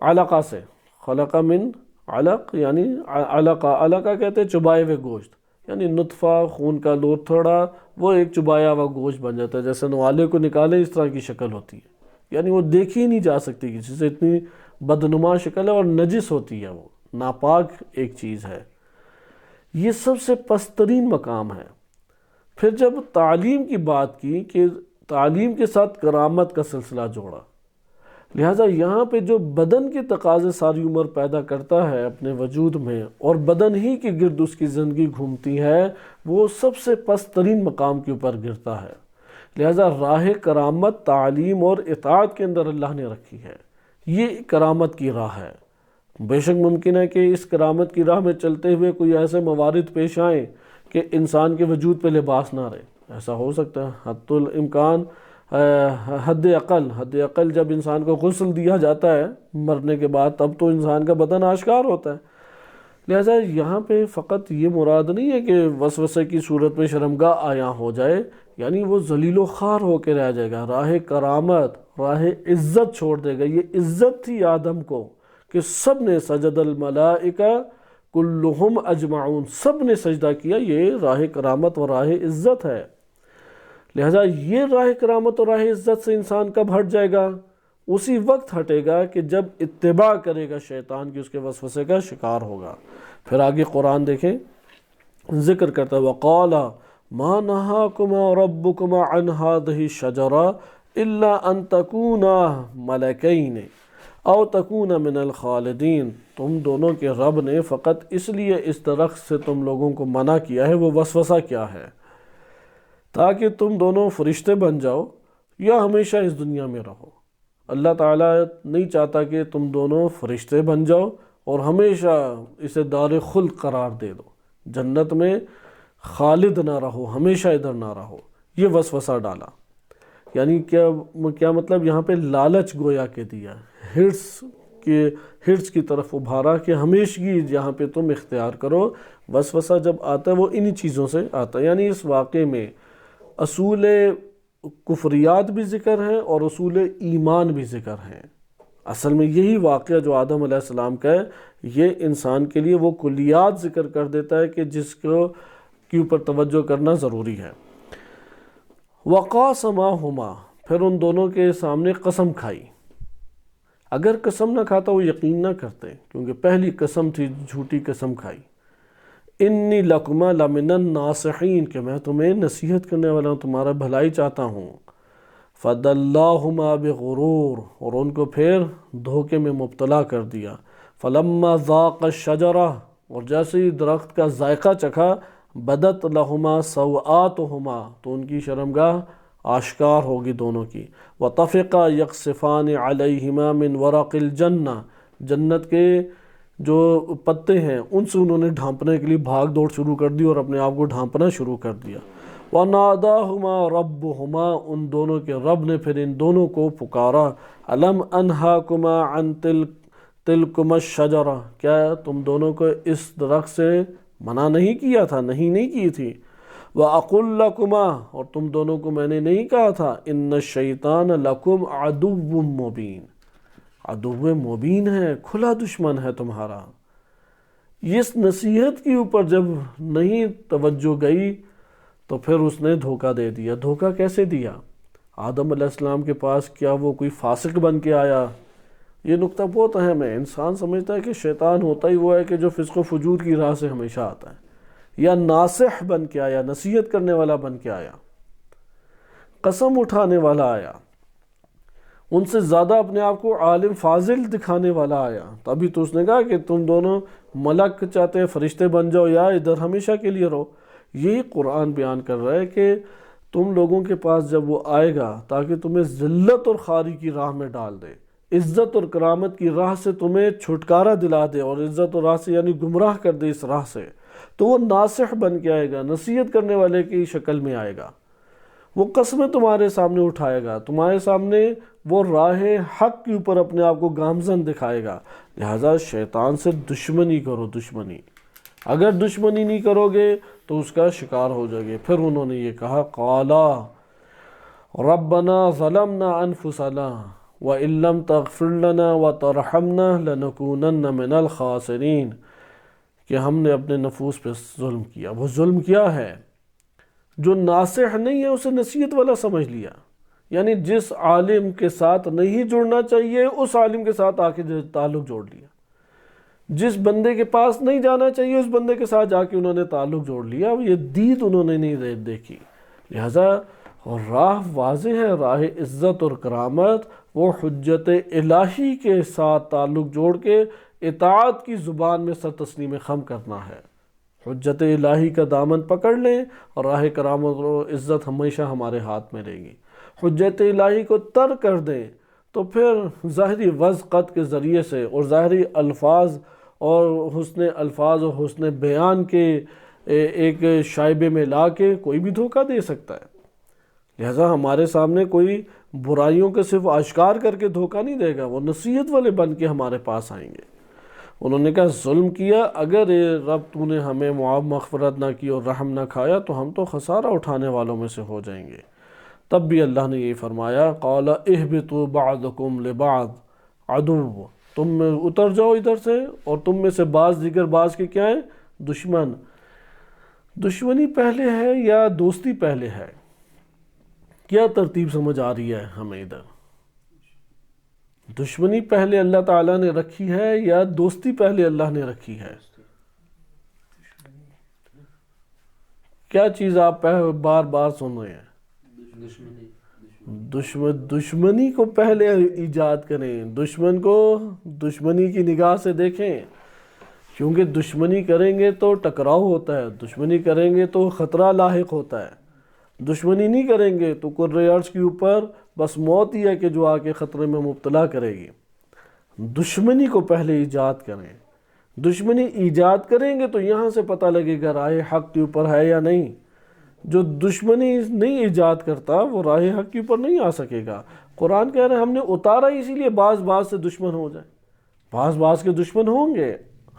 علقہ سے، خلق من علق یعنی علقہ کہتے ہیں چبائے ہوئے گوشت، یعنی نطفہ خون کا لوتھ تھوڑا وہ ایک چبایا ہوا گوشت بن جاتا ہے، جیسے نوالے کو نکالے اس طرح کی شکل ہوتی ہے، یعنی وہ دیکھی نہیں جا سکتی کسی سے، اتنی بدنما شکل ہے اور نجس ہوتی ہے، وہ ناپاک ایک چیز ہے۔ یہ سب سے پسترین مقام ہے۔ پھر جب تعلیم کی بات کی کہ تعلیم کے ساتھ کرامت کا سلسلہ جوڑا، لہٰذا یہاں پہ جو بدن کے تقاضے ساری عمر پیدا کرتا ہے اپنے وجود میں، اور بدن ہی کے گرد اس کی زندگی گھومتی ہے، وہ سب سے پست ترین مقام کے اوپر گرتا ہے۔ لہٰذا راہ کرامت تعلیم اور اطاعت کے اندر اللہ نے رکھی ہے، یہ کرامت کی راہ ہے۔ بے شک ممکن ہے کہ اس کرامت کی راہ میں چلتے ہوئے کوئی ایسے موارد پیش آئیں کہ انسان کے وجود پہ لباس نہ رہے، ایسا ہو سکتا ہے، حد الامکان حد عقل جب انسان کو غسل دیا جاتا ہے مرنے کے بعد تب تو انسان کا بدن آشکار ہوتا ہے۔ لہٰذا یہاں پہ فقط یہ مراد نہیں ہے کہ وسوسے کی صورت میں شرمگاہ آیا ہو جائے، یعنی وہ ذلیل و خوار ہو کے رہ جائے گا، راہ کرامت راہ عزت چھوڑ دے گا۔ یہ عزت تھی آدم کو کہ سب نے سجد الملائکہ کلہم اجمعون، سب نے سجدہ کیا، یہ راہ کرامت و راہ عزت ہے۔ لہٰذا یہ راہ کرامت اور راہ عزت سے انسان کب ہٹ جائے گا؟ اسی وقت ہٹے گا کہ جب اتباع کرے گا شیطان کی، اس کے وسوسے کا شکار ہوگا۔ پھر آگے قرآن دیکھیں، ذکر کرتا ہے وَقَالَ مَا نَهَاكُمَا رَبُّكُمَا عَنْ هَٰذِهِ الشَّجَرَةِ إِلَّا أَن تَكُونَا مَلَكَيْنِ أَوْ تَكُونَ مِنَ الْخَالِدِينَ، تم دونوں کے رب نے فقط اس لیے اس درخت سے تم لوگوں کو منع کیا ہے، وہ وسوسہ کیا ہے؟ تاکہ تم دونوں فرشتے بن جاؤ یا ہمیشہ اس دنیا میں رہو۔ اللہ تعالیٰ نہیں چاہتا کہ تم دونوں فرشتے بن جاؤ اور ہمیشہ اسے دار خلد قرار دے دو، جنت میں خالد نہ رہو، ہمیشہ ادھر نہ رہو۔ یہ وسوسہ ڈالا، یعنی کیا مطلب؟ یہاں پہ لالچ گویا کے دیا، ہرس کی طرف ابھارا کہ ہمیشگی یہاں پہ تم اختیار کرو۔ وسوسہ جب آتا ہے وہ انہی چیزوں سے آتا ہے، یعنی اس واقعے میں اصول کفریات بھی ذکر ہیں اور اصول ایمان بھی ذکر ہیں۔ اصل میں یہی واقعہ جو آدم علیہ السلام کا ہے، یہ انسان کے لیے وہ کلیات ذکر کر دیتا ہے کہ جس کے اوپر توجہ کرنا ضروری ہے۔ وَقَاسَمَاهُمَا، پھر ان دونوں کے سامنے قسم کھائی۔ اگر قسم نہ کھاتا وہ یقین نہ کرتے، کیونکہ پہلی قسم تھی، جھوٹی قسم کھائی۔ انی لکما لمن الناصحین، کہ میں تمہیں نصیحت کرنے والا ہوں، تمہارا بھلائی چاہتا ہوں۔ فَدَلَّاهُمَا بِغُرُورٍ، اور ان کو پھر دھوکے میں مبتلا کر دیا۔ فَلَمَّا ذَاقَ الشَّجَرَةَ، اور جیسے ہی درخت کا ذائقہ چکھا، بدت لہما سوآتہما، تو ان کی شرمگاہ آشکار ہوگی دونوں کی۔ وَطَفِقَا يَقْصِفَانِ عَلَيْهِمَا مِنْ وَرَقِ الْجَنَّةِ، جنت کے جو پتے ہیں ان سے انہوں نے ڈھانپنے کے لیے بھاگ دوڑ شروع کر دی اور اپنے آپ کو ڈھانپنا شروع کر دیا۔ وَنَادَاهُمَا رَبُّهُمَا، ان دونوں کے رب نے پھر ان دونوں کو پکارا، أَلَمْ أَنْهَاكُمَا عَنْ تِلْكُمَا الشَّجَرَةِ، کیا تم دونوں کو اس درخت سے منع نہیں کیا تھا، نہیں کی تھی؟ وَأَقُلْ لَكُمَا، اور تم دونوں کو میں نے نہیں کہا تھا، إِنَّ الشَّيْطَانَ لَكُمْ عَدُوٌّ مُّبِينٌ، عدو مبین ہے، کھلا دشمن ہے تمہارا۔ اس نصیحت کے اوپر جب نہیں توجہ گئی تو پھر اس نے دھوکہ دے دیا۔ دھوکہ کیسے دیا؟ آدم علیہ السلام کے پاس کیا وہ کوئی فاسق بن کے آیا؟ یہ نقطہ بہت اہم ہے۔ انسان سمجھتا ہے کہ شیطان ہوتا ہی وہ ہے کہ جو فسق و فجور کی راہ سے ہمیشہ آتا ہے، یا ناصح بن کے آیا، نصیحت کرنے والا بن کے آیا، قسم اٹھانے والا آیا۔ ان سے زیادہ اپنے آپ کو عالم فاضل دکھانے والا آیا. تبھی تو اس نے کہا کہ تم دونوں ملک چاہتے ہیں فرشتے بن جاؤ یا ادھر ہمیشہ کے لیے رہو. یہی قرآن بیان کر رہا ہے کہ تم لوگوں کے پاس جب وہ آئے گا تاکہ تمہیں ذلت اور خواری کی راہ میں ڈال دے، عزت اور کرامت کی راہ سے تمہیں چھٹکارا دلا دے، اور عزت اور راہ سے یعنی گمراہ کر دے اس راہ سے، تو وہ ناصح بن کے آئے گا، نصیحت کرنے والے کی شکل میں آئے گا. وہ قسمیں تمہارے سامنے اٹھائے گا، تمہارے سامنے وہ راہ حق کے اوپر اپنے آپ کو گامزن دکھائے گا. لہٰذا شیطان سے دشمنی کرو، دشمنی. اگر دشمنی نہیں کرو گے تو اس کا شکار ہو جاؤ گے. پھر انہوں نے یہ کہا قالا ربنا ظلمنا انفسنا وان لم تغفر لنا وترحمنا لنکونن من الخاسرین، کہ ہم نے اپنے نفوس پہ ظلم کیا. وہ ظلم کیا ہے؟ جو ناصح نہیں ہے اسے نصیحت والا سمجھ لیا، یعنی جس عالم کے ساتھ نہیں جڑنا چاہیے اس عالم کے ساتھ آ کے تعلق جوڑ لیا، جس بندے کے پاس نہیں جانا چاہیے اس بندے کے ساتھ جا کے انہوں نے تعلق جوڑ لیا. یہ دید انہوں نے نہیں دیکھی. لہذا راہ واضح ہے، راہ عزت اور کرامت، وہ حجت الہی کے ساتھ تعلق جوڑ کے اطاعت کی زبان میں سر تسلیم خم کرنا ہے. حجت الہی کا دامن پکڑ لیں اور راہ کرامت و عزت ہمیشہ ہمارے ہاتھ میں رہے گی. حجت الہی کو ترک کر دیں تو پھر ظاہری وضقت کے ذریعے سے اور ظاہری الفاظ اور حسن الفاظ اور حسن بیان کے ایک شائبے میں لا کے کوئی بھی دھوکہ دے سکتا ہے. لہذا ہمارے سامنے کوئی برائیوں کے صرف آشکار کر کے دھوکہ نہیں دے گا، وہ نصیحت والے بن کے ہمارے پاس آئیں گے. انہوں نے کہا ظلم کیا، اگر رب تو نے ہمیں معاف مغفرت نہ کی اور رحم نہ کھایا تو ہم تو خسارہ اٹھانے والوں میں سے ہو جائیں گے. تب بھی اللہ نے یہ فرمایا قال اہبطوا بعضکم لبعض عدو، تم اتر جاؤ ادھر سے، اور تم میں سے بعض دیگر بعض کے کیا ہیں؟ دشمن. دشمنی پہلے ہے یا دوستی پہلے ہے؟ کیا ترتیب سمجھ آ رہی ہے ہمیں ادھر؟ دشمنی پہلے اللہ تعالیٰ نے رکھی ہے یا دوستی پہلے اللہ نے رکھی ہے؟ کیا چیز آپ بار بار سن رہے ہیں؟ دشمنی کو پہلے ایجاد کریں، دشمن کو دشمنی کی نگاہ سے دیکھیں، کیونکہ دشمنی کریں گے تو ٹکراؤ ہوتا ہے، دشمنی کریں گے تو خطرہ لاحق ہوتا ہے. دشمنی نہیں کریں گے تو کرۂ ارض کے اوپر بس موت ہی ہے کہ جو آ کے خطرے میں مبتلا کرے گی. دشمنی کو پہلے ایجاد کریں. دشمنی ایجاد کریں گے تو یہاں سے پتہ لگے گا راہ حق کے اوپر ہے یا نہیں. جو دشمنی نہیں ایجاد کرتا وہ راہ حق کے اوپر نہیں آ سکے گا. قرآن کہہ رہے ہیں ہم نے اتارا اسی لیے بعض سے دشمن ہو جائیں. بعض کے دشمن ہوں گے،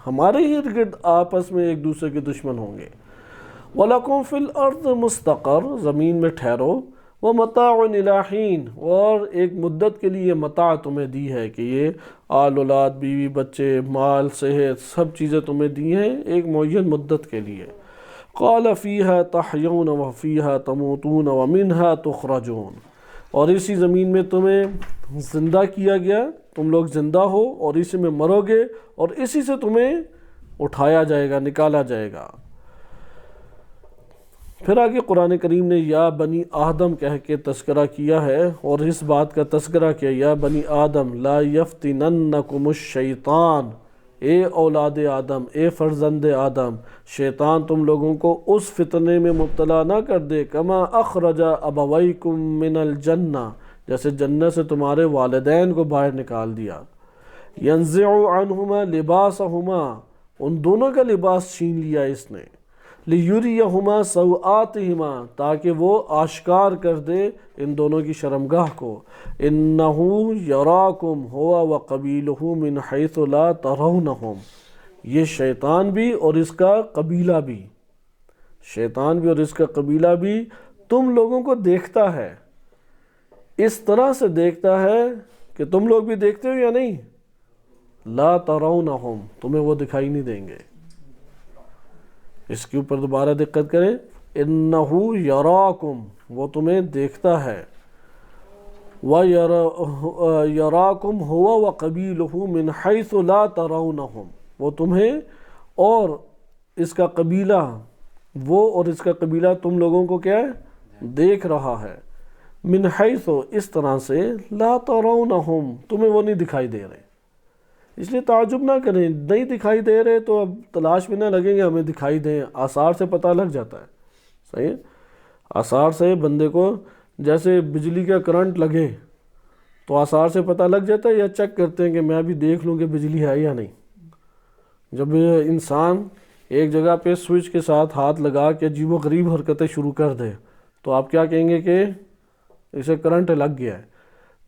ہمارے ہی ارد گرد آپس میں ایک دوسرے کے دشمن ہوں گے. وَلَكُمْ فِي الْأَرْضِ مُسْتَقَرٌ، زمین میں ٹھہرو، وَمَتَاعٌ إِلَىٰ حِينٍ، اور ایک مدت کے لیے متاع تمہیں دی ہے کہ یہ آل اولاد، بیوی بچے، مال، صحت، سب چیزیں تمہیں دی ہیں ایک معین مدت کے لیے. قَالَ فِيهَا تَحْيَوْنَ وَفِيهَا تَمُوتُونَ وَمِنْهَا تُخْرَجُونَ، اور اسی زمین میں تمہیں زندہ کیا گیا، تم لوگ زندہ ہو اور اسی میں مرو گے اور اسی سے تمہیں اٹھایا جائے گا، نکالا جائے گا. پھر آگے قرآن کریم نے یا بنی آدم کہہ کے تذکرہ کیا ہے، اور اس بات کا تذکرہ کیا یا بنی آدم لا یفتننکم الشیطان، اے اولاد آدم، اے فرزند آدم، شیطان تم لوگوں کو اس فتنے میں مبتلا نہ کر دے کما اخرج ابویکم من الجنہ، جیسے جنت سے تمہارے والدین کو باہر نکال دیا. ینزع عنہما لباسہما، ان دونوں کا لباس چھین لیا اس نے. لیریہما سوآتہما، تاکہ وہ آشکار کر دے ان دونوں کی شرمگاہ کو. انہ یراکم ہوا وقبیلہ من حیث لا ترونہم، یہ شیطان بھی اور اس کا قبیلہ بھی، شیطان بھی اور اس کا قبیلہ بھی تم لوگوں کو دیکھتا ہے، اس طرح سے دیکھتا ہے کہ تم لوگ بھی دیکھتے ہو یا نہیں. لا ترونہم، تمہیں وہ دکھائی نہیں دیں گے. اس کے اوپر دوبارہ دقت کریں، انہ یراکم، وہ تمہیں دیکھتا ہے، یراکم ہوا وقبیلہ من حیث لا ترونہم، وہ تمہیں اور اس کا قبیلہ، وہ اور اس کا قبیلہ تم لوگوں کو کیا ہے؟ دیکھ رہا ہے. من حیث اس طرح سے لا ترونہم تمہیں وہ نہیں دکھائی دے رہے. اس لیے تعجب نہ کریں، نہیں دکھائی دے رہے تو اب تلاش میں نہ لگیں گے ہمیں دکھائی دیں، آثار سے پتہ لگ جاتا ہے. صحیح ہے، آثار سے بندے کو جیسے بجلی کا کرنٹ لگے تو آثار سے پتہ لگ جاتا ہے، یا چیک کرتے ہیں کہ میں بھی دیکھ لوں کہ بجلی ہے یا نہیں. جب انسان ایک جگہ پہ سوئچ کے ساتھ ہاتھ لگا کے عجیب و غریب حرکتیں شروع کر دے تو آپ کیا کہیں گے کہ اسے کرنٹ لگ گیا ہے.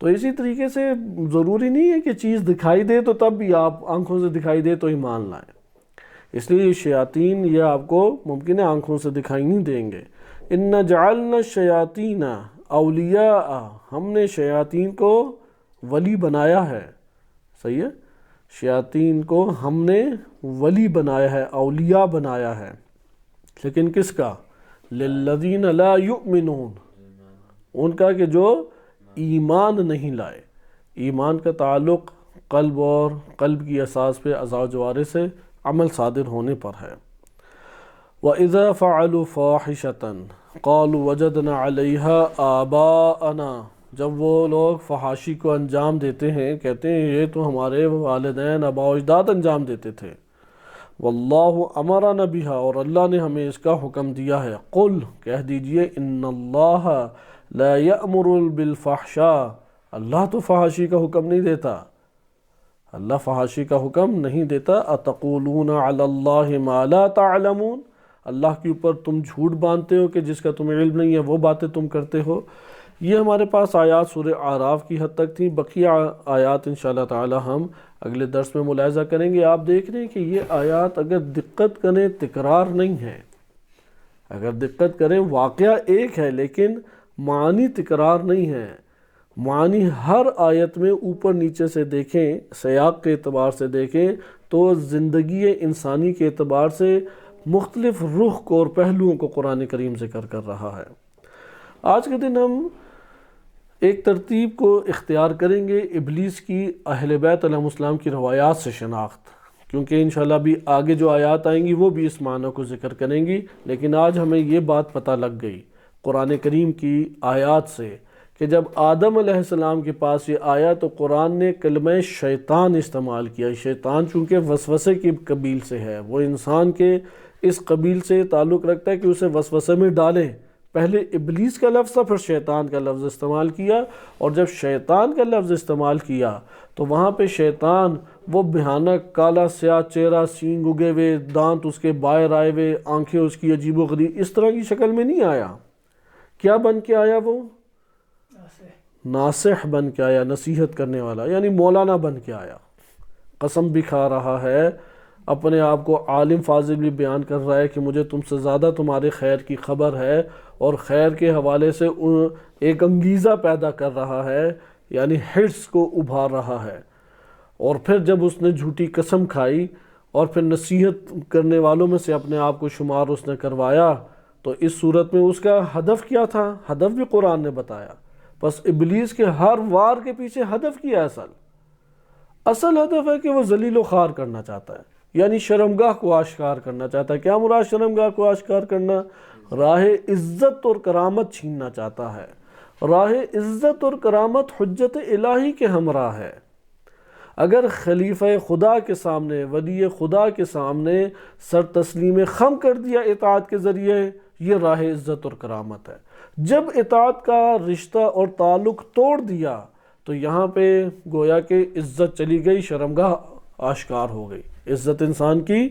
تو اسی طریقے سے ضروری نہیں ہے کہ چیز دکھائی دے تو تب بھی آپ آنکھوں سے دکھائی دے تو ایمان لائیں. اس لیے یہ شیاطین یہ آپ کو ممکن ہے آنکھوں سے دکھائی نہیں دیں گے. اِنَّ جَعَلْنَا الشَّيَاطِينَ اولیاء ہم نے شیاطین کو ولی بنایا ہے. صحیح ہے، شیاطین کو ہم نے ولی بنایا ہے، اولیاء بنایا ہے. لیکن کس کا؟ لِلَّذِينَ لَا يُؤْمِنُونَ ان کا کہ جو ایمان نہیں لائے. ایمان کا تعلق قلب اور قلب کی اساس پہ اعضاء و جوارح سے عمل صادر ہونے پر ہے. وَإِذَا فَعَلُوا فَاحِشَةً قَالُوا وَجَدْنَا عَلَيْهَا آبَاءَنَا جب وہ لوگ فحاشی کو انجام دیتے ہیں کہتے ہیں یہ تو ہمارے والدین آباء و اجداد انجام دیتے تھے. وَاللَّهُ أَمَرَنَا بِهَا اور اللہ نے ہمیں اس کا حکم دیا ہے. قُلْ کہہ دیجئے إِنَّ اللَّهَ لَا يَأْمُرُ بِالْفَحْشَاءِ اللہ تو فحاشی کا حکم نہیں دیتا، اللہ فحاشی کا حکم نہیں دیتا. أَتَقُولُونَ عَلَى اللَّهِ مَا لَا تَعْلَمُونَ اللہ کے اوپر تم جھوٹ باندھتے ہو کہ جس کا تمہیں علم نہیں ہے وہ باتیں تم کرتے ہو. یہ ہمارے پاس آیات سورہ اعراف کی حد تک تھیں، بقیہ آیات انشاءاللہ تعالی ہم اگلے درس میں ملاحظہ کریں گے. آپ دیکھ رہے ہیں کہ یہ آیات اگر دقت کریں تکرار نہیں ہے، اگر دقت کریں واقعہ ایک ہے لیکن معنی تکرار نہیں ہے. معنی ہر آیت میں اوپر نیچے سے دیکھیں، سیاق کے اعتبار سے دیکھیں تو زندگی انسانی کے اعتبار سے مختلف رخ کو اور پہلوؤں کو قرآن کریم ذکر کر رہا ہے. آج کے دن ہم ایک ترتیب کو اختیار کریں گے ابلیس کی اہل بیت علیہ السلام کی روایات سے شناخت، کیونکہ انشاءاللہ بھی آگے جو آیات آئیں گی وہ بھی اس معنی کو ذکر کریں گی. لیکن آج ہمیں یہ بات پتہ لگ گئی قرآن کریم کی آیات سے کہ جب آدم علیہ السلام کے پاس یہ آیا تو قرآن نے کلمہ شیطان استعمال کیا. شیطان چونکہ وسوسے کی قبیل سے ہے، وہ انسان کے اس قبیل سے تعلق رکھتا ہے کہ اسے وسوسے میں ڈالے. پہلے ابلیس کا لفظ تھا، پھر شیطان کا لفظ استعمال کیا، اور جب شیطان کا لفظ استعمال کیا تو وہاں پہ شیطان وہ بھیانک کالا سیاہ چہرہ، سینگ اگے ہوئے، دانت اس کے باہر آئے ہوئے، آنکھیں اس کی عجیب و غریب اس طرح کی شکل میں نہیں آیا. کیا بن کے آیا؟ وہ ناصح بن کے آیا، نصیحت کرنے والا، یعنی مولانا بن کے آیا. قسم بھی کھا رہا ہے، اپنے آپ کو عالم فاضل بھی بیان کر رہا ہے کہ مجھے تم سے زیادہ تمہارے خیر کی خبر ہے، اور خیر کے حوالے سے ایک انگیزہ پیدا کر رہا ہے، یعنی حرص کو ابھار رہا ہے. اور پھر جب اس نے جھوٹی قسم کھائی اور پھر نصیحت کرنے والوں میں سے اپنے آپ کو شمار اس نے کروایا، تو اس صورت میں اس کا ہدف کیا تھا؟ ہدف بھی قرآن نے بتایا. بس ابلیس کے ہر وار کے پیچھے ہدف کیا ہے؟ اصل ہدف ہے کہ وہ ذلیل و خوار کرنا چاہتا ہے، یعنی شرمگاہ کو آشکار کرنا چاہتا ہے. کیا مراد شرمگاہ کو آشکار کرنا؟ راہ عزت اور کرامت چھیننا چاہتا ہے. راہ عزت اور کرامت حجت الہی کے ہمراہ ہے. اگر خلیفہ خدا کے سامنے، ولی خدا کے سامنے سر تسلیم خم کر دیا اطاعت کے ذریعے، یہ راہ عزت اور کرامت ہے. جب اطاعت کا رشتہ اور تعلق توڑ دیا تو یہاں پہ گویا کہ عزت چلی گئی، شرمگاہ آشکار ہو گئی. عزت انسان کی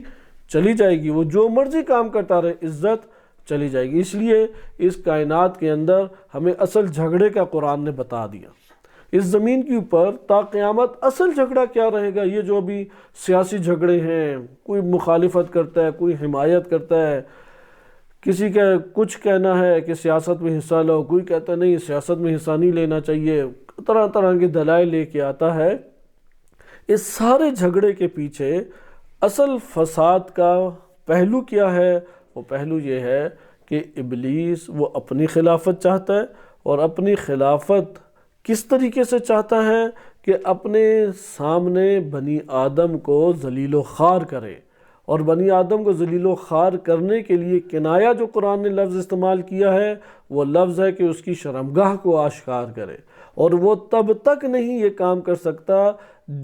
چلی جائے گی، وہ جو مرضی کام کرتا رہے عزت چلی جائے گی. اس لیے اس کائنات کے اندر ہمیں اصل جھگڑے کا قرآن نے بتا دیا. اس زمین کے اوپر تا قیامت اصل جھگڑا کیا رہے گا؟ یہ جو ابھی سیاسی جھگڑے ہیں، کوئی مخالفت کرتا ہے، کوئی حمایت کرتا ہے، کسی کا کچھ کہنا ہے کہ سیاست میں حصہ لو، کوئی کہتا ہے نہیں سیاست میں حصہ نہیں لینا چاہیے، طرح طرح کے دلائل لے کے آتا ہے. اس سارے جھگڑے کے پیچھے اصل فساد کا پہلو کیا ہے؟ وہ پہلو یہ ہے کہ ابلیس وہ اپنی خلافت چاہتا ہے، اور اپنی خلافت کس طریقے سے چاہتا ہے کہ اپنے سامنے بنی آدم کو ذلیل و خوار کرے اور بنی آدم کو ذلیل و خوار کرنے کے لیے کنایہ جو قرآن نے لفظ استعمال کیا ہے وہ لفظ ہے کہ اس کی شرمگاہ کو آشکار کرے، اور وہ تب تک نہیں یہ کام کر سکتا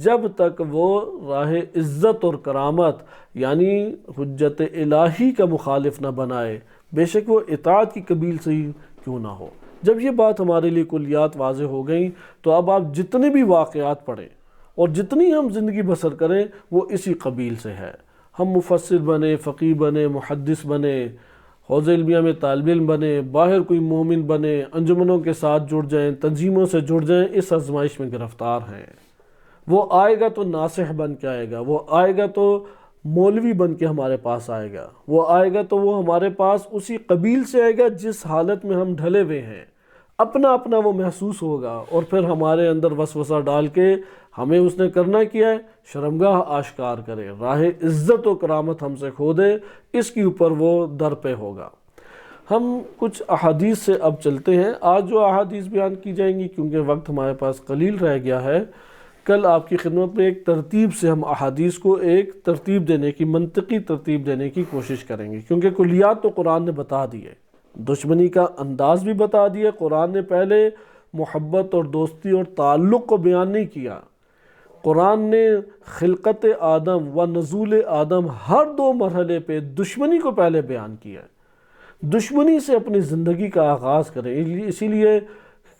جب تک وہ راہ عزت اور کرامت یعنی حجت الہی کا مخالف نہ بنائے، بے شک وہ اطاعت کی قبیل سے ہی کیوں نہ ہو۔ جب یہ بات ہمارے لیے کلیات واضح ہو گئیں تو اب آپ جتنے بھی واقعات پڑھیں اور جتنی ہم زندگی بسر کریں وہ اسی قبیل سے ہے۔ ہم مفسر بنے، فقیہ بنے، محدث بنے، حوزہ علمیہ میں طالب علم بنے، باہر کوئی مومن بنے، انجمنوں کے ساتھ جڑ جائیں، تنظیموں سے جڑ جائیں، اس آزمائش میں گرفتار ہیں۔ وہ آئے گا تو ناصح بن کے آئے گا، وہ آئے گا تو مولوی بن کے ہمارے پاس آئے گا، وہ آئے گا تو وہ ہمارے پاس اسی قبیل سے آئے گا جس حالت میں ہم ڈھلے ہوئے ہیں، اپنا اپنا وہ محسوس ہوگا، اور پھر ہمارے اندر وسوسہ ڈال کے ہمیں اس نے کرنا کیا ہے، شرمگاہ آشکار کرے، راہ عزت و کرامت ہم سے کھو دے، اس کے اوپر وہ در پہ ہوگا۔ ہم کچھ احادیث سے اب چلتے ہیں۔ آج جو احادیث بیان کی جائیں گی کیونکہ وقت ہمارے پاس قلیل رہ گیا ہے، کل آپ کی خدمت میں ایک ترتیب سے ہم احادیث کو ایک ترتیب دینے کی، منطقی ترتیب دینے کی کوشش کریں گے، کیونکہ کلیات تو قرآن نے بتا دی ہے، دشمنی کا انداز بھی بتا دیا۔ قرآن نے پہلے محبت اور دوستی اور تعلق کو بیان نہیں کیا، قرآن نے خلقت آدم و نزول آدم ہر دو مرحلے پہ دشمنی کو پہلے بیان کیا ہے۔ دشمنی سے اپنی زندگی کا آغاز کریں، اسی لیے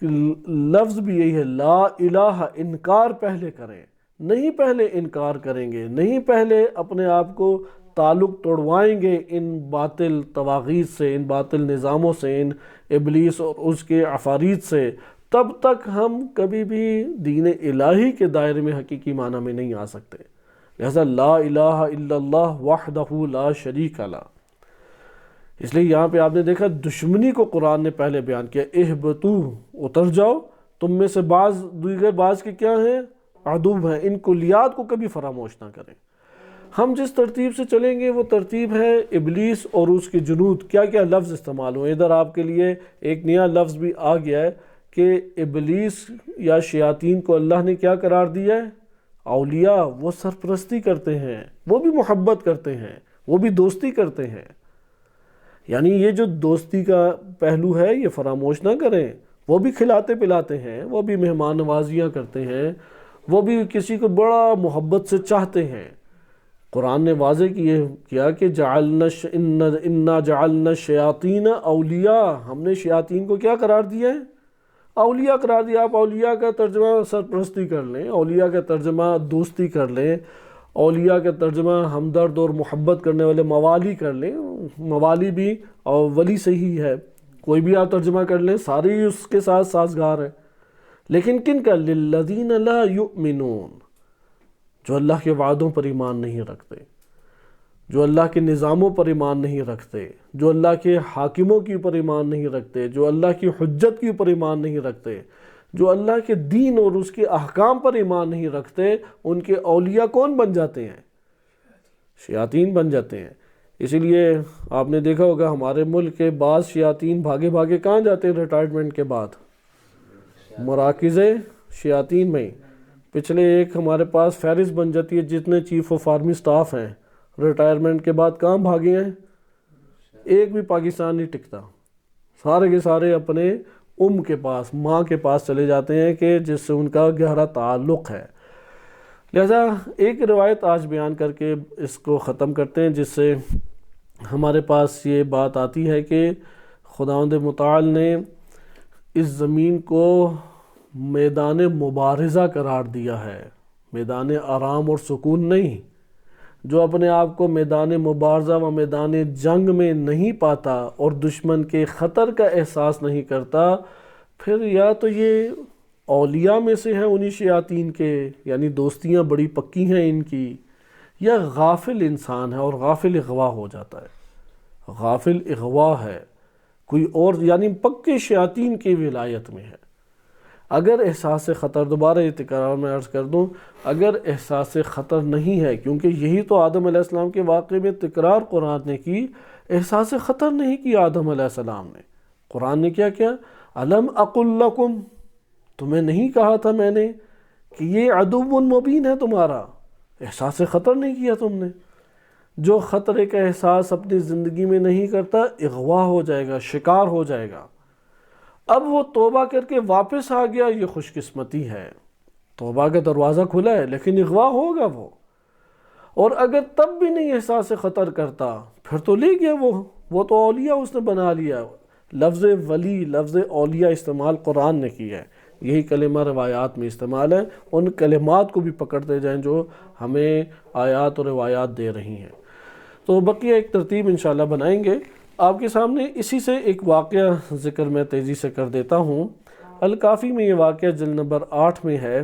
لفظ بھی یہی ہے، لا الہ، انکار پہلے کریں، نہیں پہلے انکار کریں گے، نہیں پہلے اپنے آپ کو تعلق توڑوائیں گے ان باطل طواغیت سے، ان باطل نظاموں سے، ان ابلیس اور اس کے عفاریت سے، تب تک ہم کبھی بھی دین الہی کے دائرے میں حقیقی معنی میں نہیں آ سکتے۔ لہذا لا الہ الا اللہ وحدہ لا شریک لہ، اس لیے یہاں پہ آپ نے دیکھا دشمنی کو قرآن نے پہلے بیان کیا، اہبطو، اتر جاؤ، تم میں سے بعض دیگر بعض کے کیا ہیں، عدو ہیں، ان کلیات کو کبھی فراموش نہ کریں۔ ہم جس ترتیب سے چلیں گے وہ ترتیب ہے ابلیس اور اس کے جنود، کیا کیا لفظ استعمال ہوئے۔ ادھر آپ کے لیے ایک نیا لفظ بھی آ گیا ہے کہ ابلیس یا شیاطین کو اللہ نے کیا قرار دیا ہے، اولیاء، وہ سرپرستی کرتے ہیں، وہ بھی محبت کرتے ہیں، وہ بھی دوستی کرتے ہیں۔ یعنی یہ جو دوستی کا پہلو ہے یہ فراموش نہ کریں، وہ بھی کھلاتے پلاتے ہیں، وہ بھی مہمان نوازیاں کرتے ہیں، وہ بھی کسی کو بڑا محبت سے چاہتے ہیں۔ قرآن نے واضح کیا کہ انا جعلنا الشیاطین اولیاء، ہم نے شیاطین کو کیا قرار دیا ہے، اولیاء قرار دیا۔ آپ اولیاء کا ترجمہ سرپرستی کر لیں، اولیاء کا ترجمہ دوستی کر لیں، اولیاء کا ترجمہ ہمدرد اور محبت کرنے والے موالی کر لیں، موالی بھی اور ولی سے ہی ہے، کوئی بھی آپ ترجمہ کر لیں، سارے ہی اس کے ساتھ سازگار ہے۔ لیکن کن کا، للذین لا یؤمنون، جو اللہ کے وعدوں پر ایمان نہیں رکھتے، جو اللہ کے نظاموں پر ایمان نہیں رکھتے، جو اللہ کے حاکموں کے اوپر ایمان نہیں رکھتے، جو اللہ کی حجت کے اوپر ایمان نہیں رکھتے، جو اللہ کے دین اور اس کے احکام پر ایمان نہیں رکھتے، ان کے اولیاء کون بن جاتے ہیں، شیاطین بن جاتے ہیں۔ اسی لیے آپ نے دیکھا ہوگا ہمارے ملک کے بعض شیاطین بھاگے بھاگے کہاں جاتے ہیں ریٹائرمنٹ کے بعد، مراکز شیاطین میں۔ پچھلے ایک ہمارے پاس فہرست بن جاتی ہے جتنے چیف آف آرمی سٹاف ہیں ریٹائرمنٹ کے بعد کہاں بھاگے ہیں، ایک بھی پاکستان نہیں ٹکتا، سارے کے سارے اپنے کے پاس، ماں کے پاس چلے جاتے ہیں کہ جس سے ان کا گہرا تعلق ہے۔ لہذا ایک روایت آج بیان کر کے اس کو ختم کرتے ہیں، جس سے ہمارے پاس یہ بات آتی ہے کہ خداوند متعال نے اس زمین کو میدان مبارزہ قرار دیا ہے، میدان آرام اور سکون نہیں۔ جو اپنے آپ کو میدان مبارزہ و میدان جنگ میں نہیں پاتا اور دشمن کے خطر کا احساس نہیں کرتا، پھر یا تو یہ اولیاء میں سے ہیں انہی شیاطین کے، یعنی دوستیاں بڑی پکی ہیں ان کی، یا غافل انسان ہے اور غافل اغوا ہو جاتا ہے، غافل اغوا ہے کوئی اور، یعنی پکے شیاطین کی ولایت میں ہے۔ اگر احساس خطر، دوبارہ یہ تکرار میں عرض کر دوں، اگر احساس خطر نہیں ہے، کیونکہ یہی تو آدم علیہ السلام کے واقعے میں تکرار قرآن نے کی، احساس خطر نہیں کیا آدم علیہ السلام نے۔ قرآن نے کیا کیا، الم اقل لکم، تمہیں نہیں کہا تھا میں نے کہ یہ عدو مبین ہے تمہارا، احساس خطر نہیں کیا تم نے۔ جو خطرے کا احساس اپنی زندگی میں نہیں کرتا اغوا ہو جائے گا، شکار ہو جائے گا۔ اب وہ توبہ کر کے واپس آ گیا، یہ خوش قسمتی ہے، توبہ کا دروازہ کھلا ہے، لیکن اغوا ہوگا وہ۔ اور اگر تب بھی نہیں احساس خطر کرتا پھر تو لے گیا وہ تو اولیاء اس نے بنا لیا۔ لفظ ولی، لفظ اولیاء استعمال قرآن نے کیا ہے، یہی کلمہ روایات میں استعمال ہے۔ ان کلمات کو بھی پکڑتے جائیں جو ہمیں آیات اور روایات دے رہی ہیں۔ تو بقیہ ایک ترتیب انشاءاللہ بنائیں گے آپ کے سامنے۔ اسی سے ایک واقعہ ذکر میں تیزی سے کر دیتا ہوں۔ الکافی میں یہ واقعہ جلد نمبر 8 میں ہے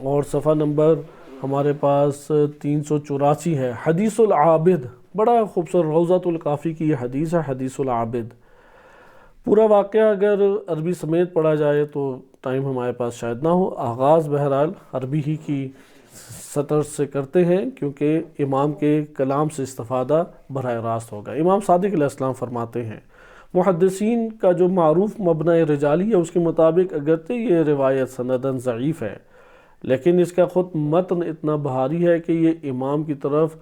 اور صفحہ نمبر ہمارے پاس 384 ہے۔ حدیث العابد، بڑا خوبصورت، روضۃ الکافی کی یہ حدیث ہے، حدیث العابد۔ پورا واقعہ اگر عربی سمیت پڑھا جائے تو ٹائم ہمارے پاس شاید نہ ہو، آغاز بہرحال عربی ہی کی سطر سے کرتے ہیں کیونکہ امام کے کلام سے استفادہ براہ راست ہوگا۔ امام صادق علیہ السلام فرماتے ہیں، محدثین کا جو معروف مبنی رجالی ہے اس کے مطابق اگرچہ یہ روایت سنداً ضعیف ہے، لیکن اس کا خود متن اتنا بھاری ہے کہ یہ امام کی طرف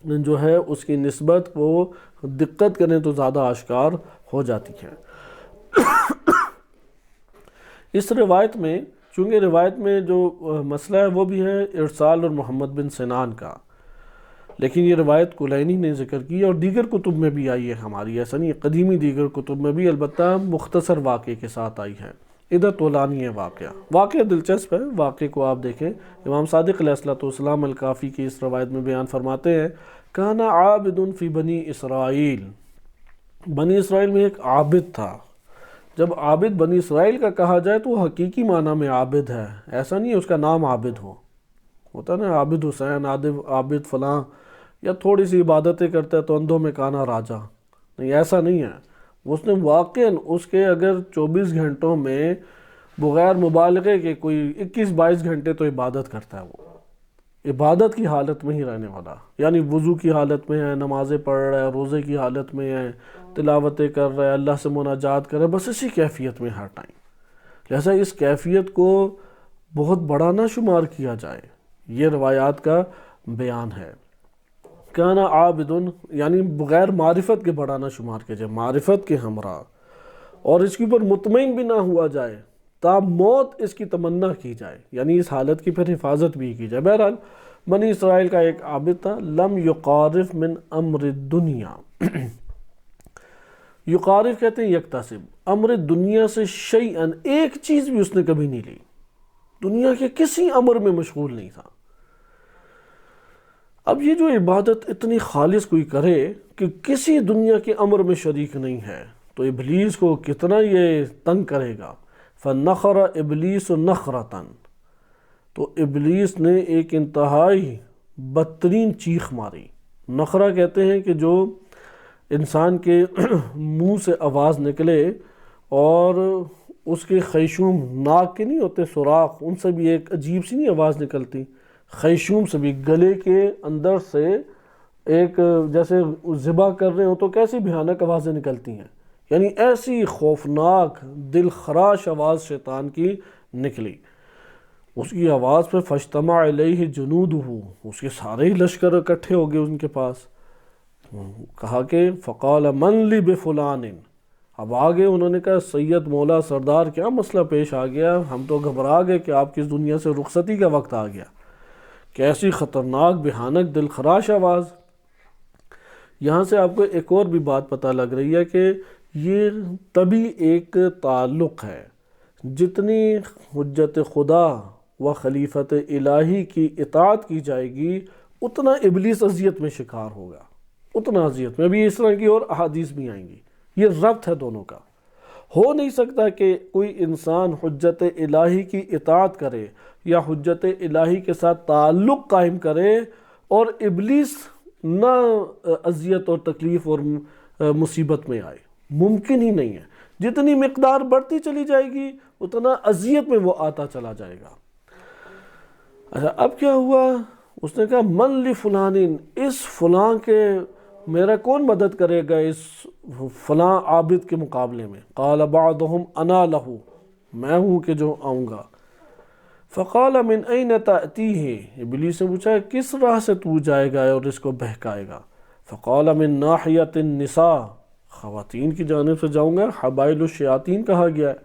جو ہے اس کی نسبت کو دقت کریں تو زیادہ آشکار ہو جاتی ہے۔ اس روایت میں چونکہ روایت میں جو مسئلہ ہے وہ بھی ہے ارسال اور محمد بن سنان کا، لیکن یہ روایت کلینی نے ذکر کی اور دیگر کتب میں بھی آئی ہے ہماری، ایسا نہیں، قدیمی دیگر کتب میں بھی، البتہ مختصر واقعے کے ساتھ آئی ہے۔ ادھر طولانی ہے واقعہ دلچسپ ہے، واقعے کو آپ دیکھیں۔ امام صادق علیہ السلام الکافی کی اس روایت میں بیان فرماتے ہیں، کان عابد فی بنی اسرائیل، بنی اسرائیل میں ایک عابد تھا۔ جب عابد بنی اسرائیل کا کہا جائے تو وہ حقیقی معنی میں عابد ہے، ایسا نہیں ہے اس کا نام عابد ہوتا نا، عابد حسین، عابد فلاں، یا تھوڑی سی عبادتیں کرتا ہے تو اندھوں میں کانا راجا، نہیں، ایسا نہیں ہے۔ اس نے واقعاً اس کے اگر 24 گھنٹوں میں بغیر مبالغے کے کوئی 21-22 گھنٹے تو عبادت کرتا ہے، وہ عبادت کی حالت میں ہی رہنے والا، یعنی وضو کی حالت میں ہے، نمازیں پڑھ رہا ہے، روزے کی حالت میں ہے، تلاوتیں کر رہا ہے، اللہ سے مناجات کر رہا ہے، بس اسی کیفیت میں ہر ٹائم۔ لہذا اس کیفیت کو بہت بڑا نہ شمار کیا جائے، یہ روایات کا بیان ہے۔ کانا عابد، یعنی بغیر معرفت کے بڑا نہ شمار کیا جائے، معرفت کے ہمراہ، اور اس کے اوپر مطمئن بھی نہ ہوا جائے، تا موت اس کی تمنا کی جائے، یعنی اس حالت کی پھر حفاظت بھی کی جائے۔ بہرحال بنی اسرائیل کا ایک عابد تھا، لم یقارف من امر الدنیا، یقارف کہتے ہیں یکتسب، امر دنیا سے شیئن، ایک چیز بھی اس نے کبھی نہیں لی، دنیا کے کسی امر میں مشغول نہیں تھا۔ اب یہ جو عبادت اتنی خالص کوئی کرے کہ کسی دنیا کے امر میں شریک نہیں ہے تو ابلیس کو کتنا یہ تنگ کرے گا۔ فَنَخَرَ إِبْلِيسُ نَخْرَةً، تو ابلیس نے ایک انتہائی بدترین چیخ ماری۔ نخرہ کہتے ہیں کہ جو انسان کے منہ سے آواز نکلے اور اس کے خیشوم، ناک کے نہیں ہوتے سوراخ، ان سے بھی ایک عجیب سی نہیں آواز نکلتی، خیشوم سے بھی، گلے کے اندر سے ایک جیسے ذبح کر رہے ہو تو کیسی بھیانک آوازیں نکلتی ہیں، یعنی ایسی خوفناک دل خراش آواز شیطان کی نکلی۔ اس کی آواز پہ فاجتمع علیہ جنودہ، اس کے سارے ہی لشکر اکٹھے ہو گئے ان کے پاس۔ کہا کہ فقال من لی بفلان، اب آگے انہوں نے کہا سید مولا سردار کیا مسئلہ پیش آ گیا، ہم تو گھبرا گئے کہ آپ کی اس دنیا سے رخصتی کا وقت آ گیا۔ کیسی خطرناک بھیانک دل خراش آواز۔ یہاں سے آپ کو ایک اور بھی بات پتہ لگ رہی ہے کہ یہ طبی ایک تعلق ہے، جتنی حجت خدا و خلیفت الہی کی اطاعت کی جائے گی اتنا ابلیس اذیت میں شکار ہوگا، اتنا اذیت میں۔ ابھی اس طرح کی اور احادیث بھی آئیں گی، یہ ربط ہے دونوں کا۔ ہو نہیں سکتا کہ کوئی انسان حجت الہی کی اطاعت کرے یا حجت الہی کے ساتھ تعلق قائم کرے اور ابلیس نہ اذیت اور تکلیف اور مصیبت میں آئے، ممکن ہی نہیں ہے۔ جتنی مقدار بڑھتی چلی جائے گی اتنا اذیت میں وہ آتا چلا جائے گا۔ اچھا اب کیا ہوا، اس نے کہا من لفلان، اس فلاں کے میرا کون مدد کرے گا اس فلاں عابد کے مقابلے میں؟ قال بعضهم انا لہ، میں ہوں کہ جو آؤں گا۔ فقال من این تأتیہ، ابلیس نے پوچھا کس راہ سے تو جائے گا اور اس کو بہکائے گا؟ فقال من ناحیۃ النساء، خواتین کی جانب سے جاؤں گا۔ حبائل الشیاطین کہا گیا ہے،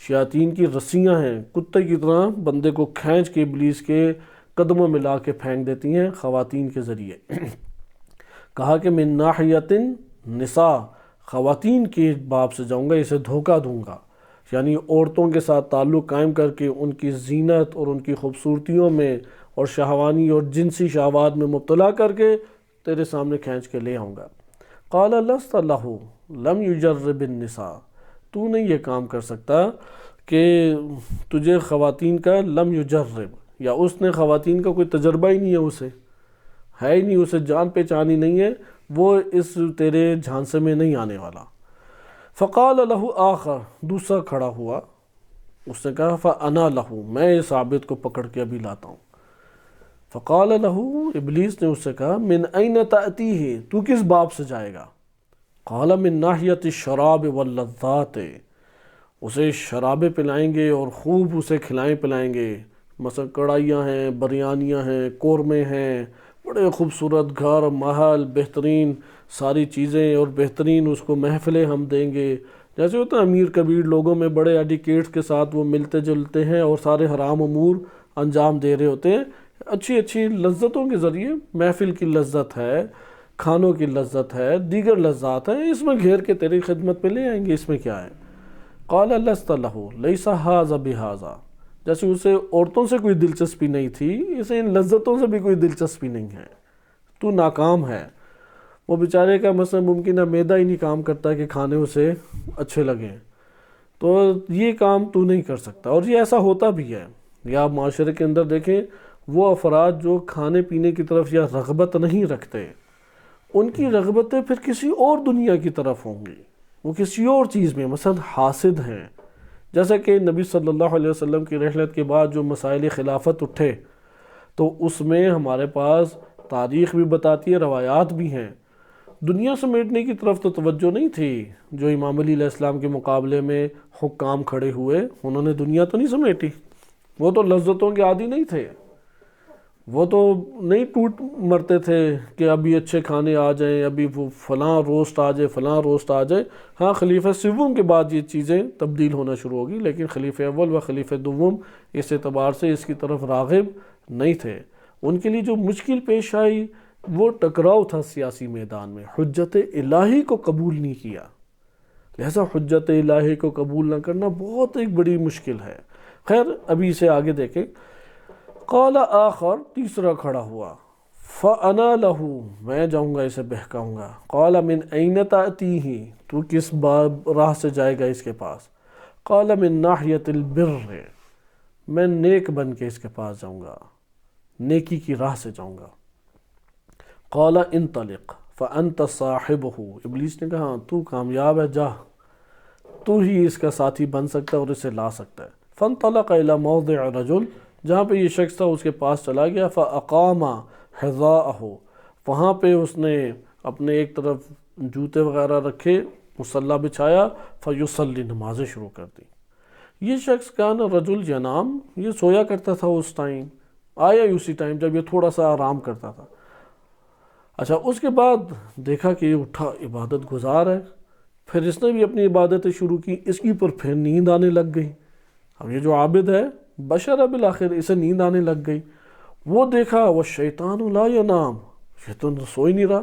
شیاطین کی رسیاں ہیں، کتے کی طرح بندے کو کھینچ کے ابلیس کے قدموں میں لا کے پھینک دیتی ہیں خواتین کے ذریعے۔ کہا کہ من ناحیۃ النساء، خواتین کے باب سے جاؤں گا، اسے دھوکہ دوں گا، یعنی عورتوں کے ساتھ تعلق قائم کر کے ان کی زینت اور ان کی خوبصورتیوں میں اور شہوانی اور جنسی شہوات میں مبتلا کر کے تیرے سامنے کھینچ کے لے آؤں گا۔ قال لست لہ لم یجرب النساء، تو نہیں یہ کام کر سکتا کہ تجھے خواتین کا لم یجرب، یا اس نے خواتین کا کوئی تجربہ ہی نہیں ہے، اسے ہے ہی نہیں، اسے جان پہچان ہی نہیں ہے، وہ اس تیرے جھانسے میں نہیں آنے والا۔ فقال لہ آخر، دوسرا کھڑا ہوا، اس نے کہا فانا لہ، میں اس عابد کو پکڑ کے ابھی لاتا ہوں۔ فقال لہ، ابلیس نے اس سے کہا من این تأتیہ، تو کس باب سے جائے گا؟ قال من ناحیۃ الشراب واللذات، اسے شرابیں پلائیں گے اور خوب اسے کھلائیں پلائیں گے، مثلا کڑھائیاں ہیں، بریانیاں ہیں، قورمے ہیں، بڑے خوبصورت گھر محل، بہترین ساری چیزیں، اور بہترین اس کو محفلیں ہم دیں گے۔ جیسے ہوتا ہے امیر کبیر لوگوں میں بڑے ایڈیکیٹس کے ساتھ وہ ملتے جلتے ہیں اور سارے حرام امور انجام دے رہے ہوتے ہیں، اچھی اچھی لذتوں کے ذریعے، محفل کی لذت ہے، کھانوں کی لذت ہے، دیگر لذات ہیں، اس میں گھیر کے تیری خدمت میں لے آئیں گے، اس میں کیا ہے؟ قال لست لہ لیس ھذا بھذا، جیسے اسے عورتوں سے کوئی دلچسپی نہیں تھی، اسے ان لذتوں سے بھی کوئی دلچسپی نہیں ہے، تو ناکام ہے۔ وہ بیچارے کا مثلا ممکن ہے معدہ ہی نہیں کام کرتا کہ کھانے اسے اچھے لگیں، تو یہ کام تو نہیں کر سکتا۔ اور یہ ایسا ہوتا بھی ہے، یا آپ معاشرے کے اندر دیکھیں، وہ افراد جو کھانے پینے کی طرف یا رغبت نہیں رکھتے، ان کی رغبتیں پھر کسی اور دنیا کی طرف ہوں گی، وہ کسی اور چیز میں، مثلا حاسد ہیں۔ جیسا کہ نبی صلی اللہ علیہ وسلم کی رحلت کے بعد جو مسائل خلافت اٹھے، تو اس میں ہمارے پاس تاریخ بھی بتاتی ہے، روایات بھی ہیں، دنیا سمیٹنے کی طرف تو توجہ نہیں تھی۔ جو امام علی علیہ السلام کے مقابلے میں حکام کھڑے ہوئے، انہوں نے دنیا تو نہیں سمیٹی، وہ تو لذتوں کے عادی نہیں تھے، وہ تو نہیں ٹوٹ مرتے تھے کہ ابھی اچھے کھانے آ جائیں، ابھی وہ فلاں روسٹ آ جائے، فلاں روسٹ آ جائے۔ ہاں، خلیفہ سوم کے بعد یہ چیزیں تبدیل ہونا شروع ہوگی، لیکن خلیفہ اول و خلیفہ دوم اس اعتبار سے اس کی طرف راغب نہیں تھے۔ ان کے لیے جو مشکل پیش آئی وہ ٹکراؤ تھا سیاسی میدان میں، حجت الہی کو قبول نہیں کیا، لہذا حجت الہی کو قبول نہ کرنا بہت ایک بڑی مشکل ہے۔ خیر، ابھی اسے آگے دیکھیں۔ قال آخر، تیسرا کھڑا ہوا، فانا لہ، میں جاؤں گا اسے بہکاؤں گا۔ قال من این تأتیہ، تو کس راہ سے جائے گا اس کے پاس؟ قال من ناحیۃ البر، میں نیک بن کے اس کے پاس جاؤں گا، نیکی کی راہ سے جاؤں گا۔ قال انطلق فانت صاحبہ، ابلیس نے کہا تو کامیاب ہے، جا، تو ہی اس کا ساتھی بن سکتا ہے اور اسے لا سکتا ہے۔ فانطلق الی موضع رجل، جہاں پہ یہ شخص تھا اس کے پاس چلا گیا، فاقام حذاءہ، وہاں پہ اس نے اپنے ایک طرف جوتے وغیرہ رکھے، مصلی بچھایا، فیصلی، نمازیں شروع کر دی۔ یہ شخص کان رجل ینام، یہ سویا کرتا تھا اس ٹائم، آیا اسی ٹائم جب یہ تھوڑا سا آرام کرتا تھا۔ اچھا، اس کے بعد دیکھا کہ یہ اٹھا، عبادت گزار ہے، پھر اس نے بھی اپنی عبادتیں شروع کی، اس کی پر پھر نیند آنے لگ گئی۔ اب یہ جو عابد ہے بشر ہے، بالآخر اسے نیند آنے لگ گئی۔ وہ دیکھا والشیطان لا ینام، شیطان سو ہی نہیں رہا،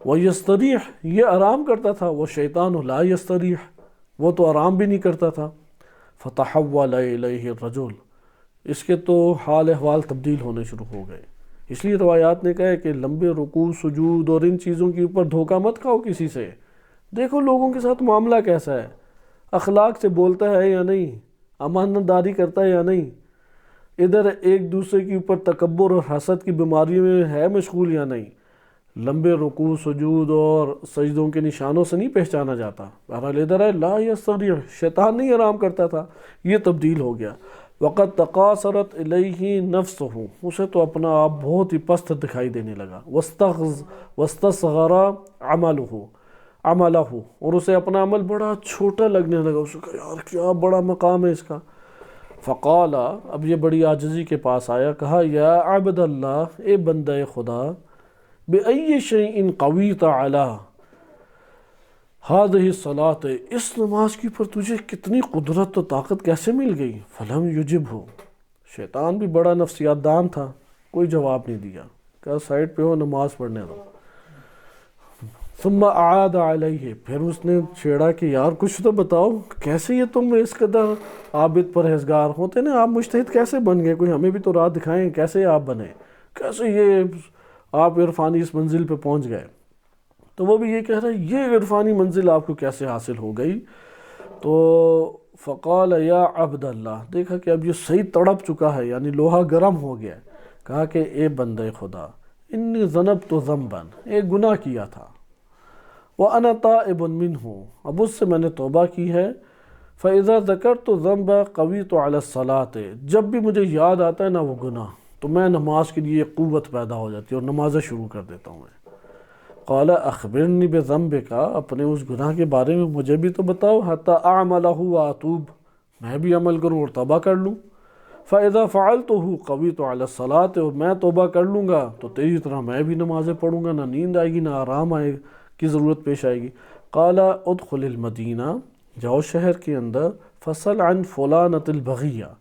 ویستریح، یہ آرام کرتا تھا، والشیطان لا یستریح، وہ تو آرام بھی نہیں کرتا تھا۔ فتحول الیہ الرجل، اس کے تو حال احوال تبدیل ہونے شروع ہو گئے۔ اس لیے روایات نے کہا ہے کہ لمبے رکوع سجود اور ان چیزوں کے اوپر دھوکہ مت کھاؤ کسی سے، دیکھو لوگوں کے ساتھ معاملہ کیسا ہے، اخلاق سے بولتا ہے یا نہیں، امانت داری کرتا ہے یا نہیں، ادھر ایک دوسرے کے اوپر تکبر اور حسد کی بیماری میں ہے مشغول یا نہیں۔ لمبے رکوع سجود اور سجدوں کے نشانوں سے نہیں پہچانا جاتا۔ بہرحال ادھر ہے لا یستریح، شیطان نہیں آرام کرتا تھا، یہ تبدیل ہو گیا۔ وقد تقاصرت الیہ نفسہ، اسے تو اپنا آپ بہت ہی پست دکھائی دینے لگا۔ واستصغر عملہ، اور اسے اپنا عمل بڑا چھوٹا لگنے لگا، اسے کہا یار کیا بڑا مقام ہے اس کا۔ فقال، اب یہ بڑی عاجزی کے پاس آیا، کہا یا عبد اللہ، اے بندہ خدا، بأی شیء قویت علی ہذہ الصلاۃ، اس نماز کی پر تجھے کتنی قدرت و طاقت کیسے مل گئی؟ فلم یجبہ، شیطان بھی بڑا نفسیات دان تھا، کوئی جواب نہیں دیا، کہا سائڈ پہ ہو، نماز پڑھنے دو۔ ثم اعاد علیہ، پھر اس نے چھیڑا کہ یار کچھ تو بتاؤ، کیسے یہ تم اس قدر عابد پرہیزگار ہوتے نا، آپ مجتہد کیسے بن گئے؟ کوئی ہمیں بھی تو راہ دکھائیں، کیسے آپ بنے، کیسے یہ آپ عرفانی اس منزل پہ پہنچ گئے؟ تو وہ بھی یہ کہہ رہا ہے یہ عرفانی منزل آپ کو کیسے حاصل ہو گئی؟ تو فقال یا عبد اللہ، دیکھا کہ اب یہ صحیح تڑپ چکا ہے، یعنی لوہا گرم ہو گیا ہے، کہا کہ اے بندے خدا، انی ذنبت ذنبا، ایک گناہ کیا تھا، وَأَنَا تَائِبٌ مِّنْهُ، اب اس سے میں نے توبہ کی ہے، فَإِذَا ذَكَرْتُ الذَّنبَ قَوِيتُ عَلَى الصَّلَاةِ، جب بھی مجھے یاد آتا ہے نا وہ گناہ، تو میں نماز کے لیے قوت پیدا ہو جاتی ہے اور نمازیں شروع کر دیتا ہوں میں۔ قال اخبرنی بذنبک، اپنے اس گناہ کے بارے میں مجھے بھی تو بتاؤ، حتی اعملہ واتوب، میں بھی عمل کروں اور توبہ کر لوں۔ فاذا فعلته قویت علی الصلاۃ، اور میں توبہ کر لوں گا تو تیری طرح میں بھی نمازیں پڑھوں گا، نہ نیند آئے گی نہ آرام آئے کی ضرورت پیش آئے گی۔ قال ادخل المدینہ، جاؤ شہر کے اندر، فصل عن فلانۃ البغیہ،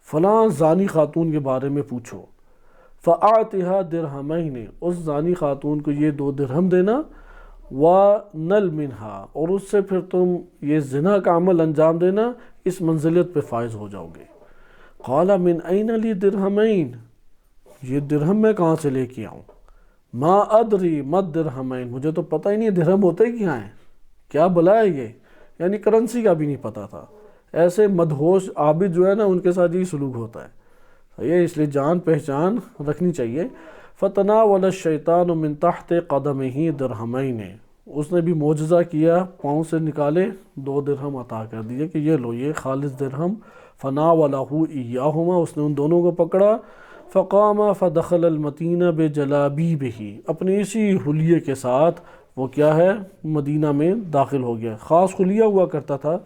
فلاں زانی خاتون کے بارے میں پوچھو، فَأَعْتِهَا دِرْهَمَيْنِ، اس زانی خاتون کو یہ 2 درہم دینا، وَنَلْ مِنْهَا، اور اس سے پھر تم یہ زنا کا عمل انجام دینا، اس منزلت پہ فائز ہو جاؤ گے۔ قَالَ مِنْ أَيْنَ لِي دِرْهَمَيْنِ، یہ درہم میں کہاں سے لے کے آؤں؟ مَا أَدْرِي مَا الدِّرْهَمَيْنِ، مجھے تو پتہ ہی نہیں درہم ہوتے کیا ہیں، کیا بلا ہے یہ، یعنی کرنسی کا بھی نہیں پتہ تھا۔ ایسے مدہوش عابد جو ہے نا، ان کے ساتھ یہی سلوک ہوتا ہے، یہ اس لیے جان پہچان رکھنی چاہیے۔ فَتَنَاوَلَ الشَّيْطَانُ مِن تَحْتِ قَدَمِهِ دِرْهَمَيْنِ، اس نے بھی معجزہ کیا، پاؤں سے نکالے 2 درہم عطا کر دیے کہ یہ لو، یہ خالص درہم۔ فَنَاوَلَهُ إِيَّاهُمَا، اس نے ان دونوں کو پکڑا۔ فَقَامَ فَدَخَلَ الْمَدِينَ بِجَلَابِيبِهِ، اپنے اسی حلیے کے ساتھ وہ کیا ہے مدینہ میں داخل ہو گیا۔ خاص حلیہ ہوا کرتا تھا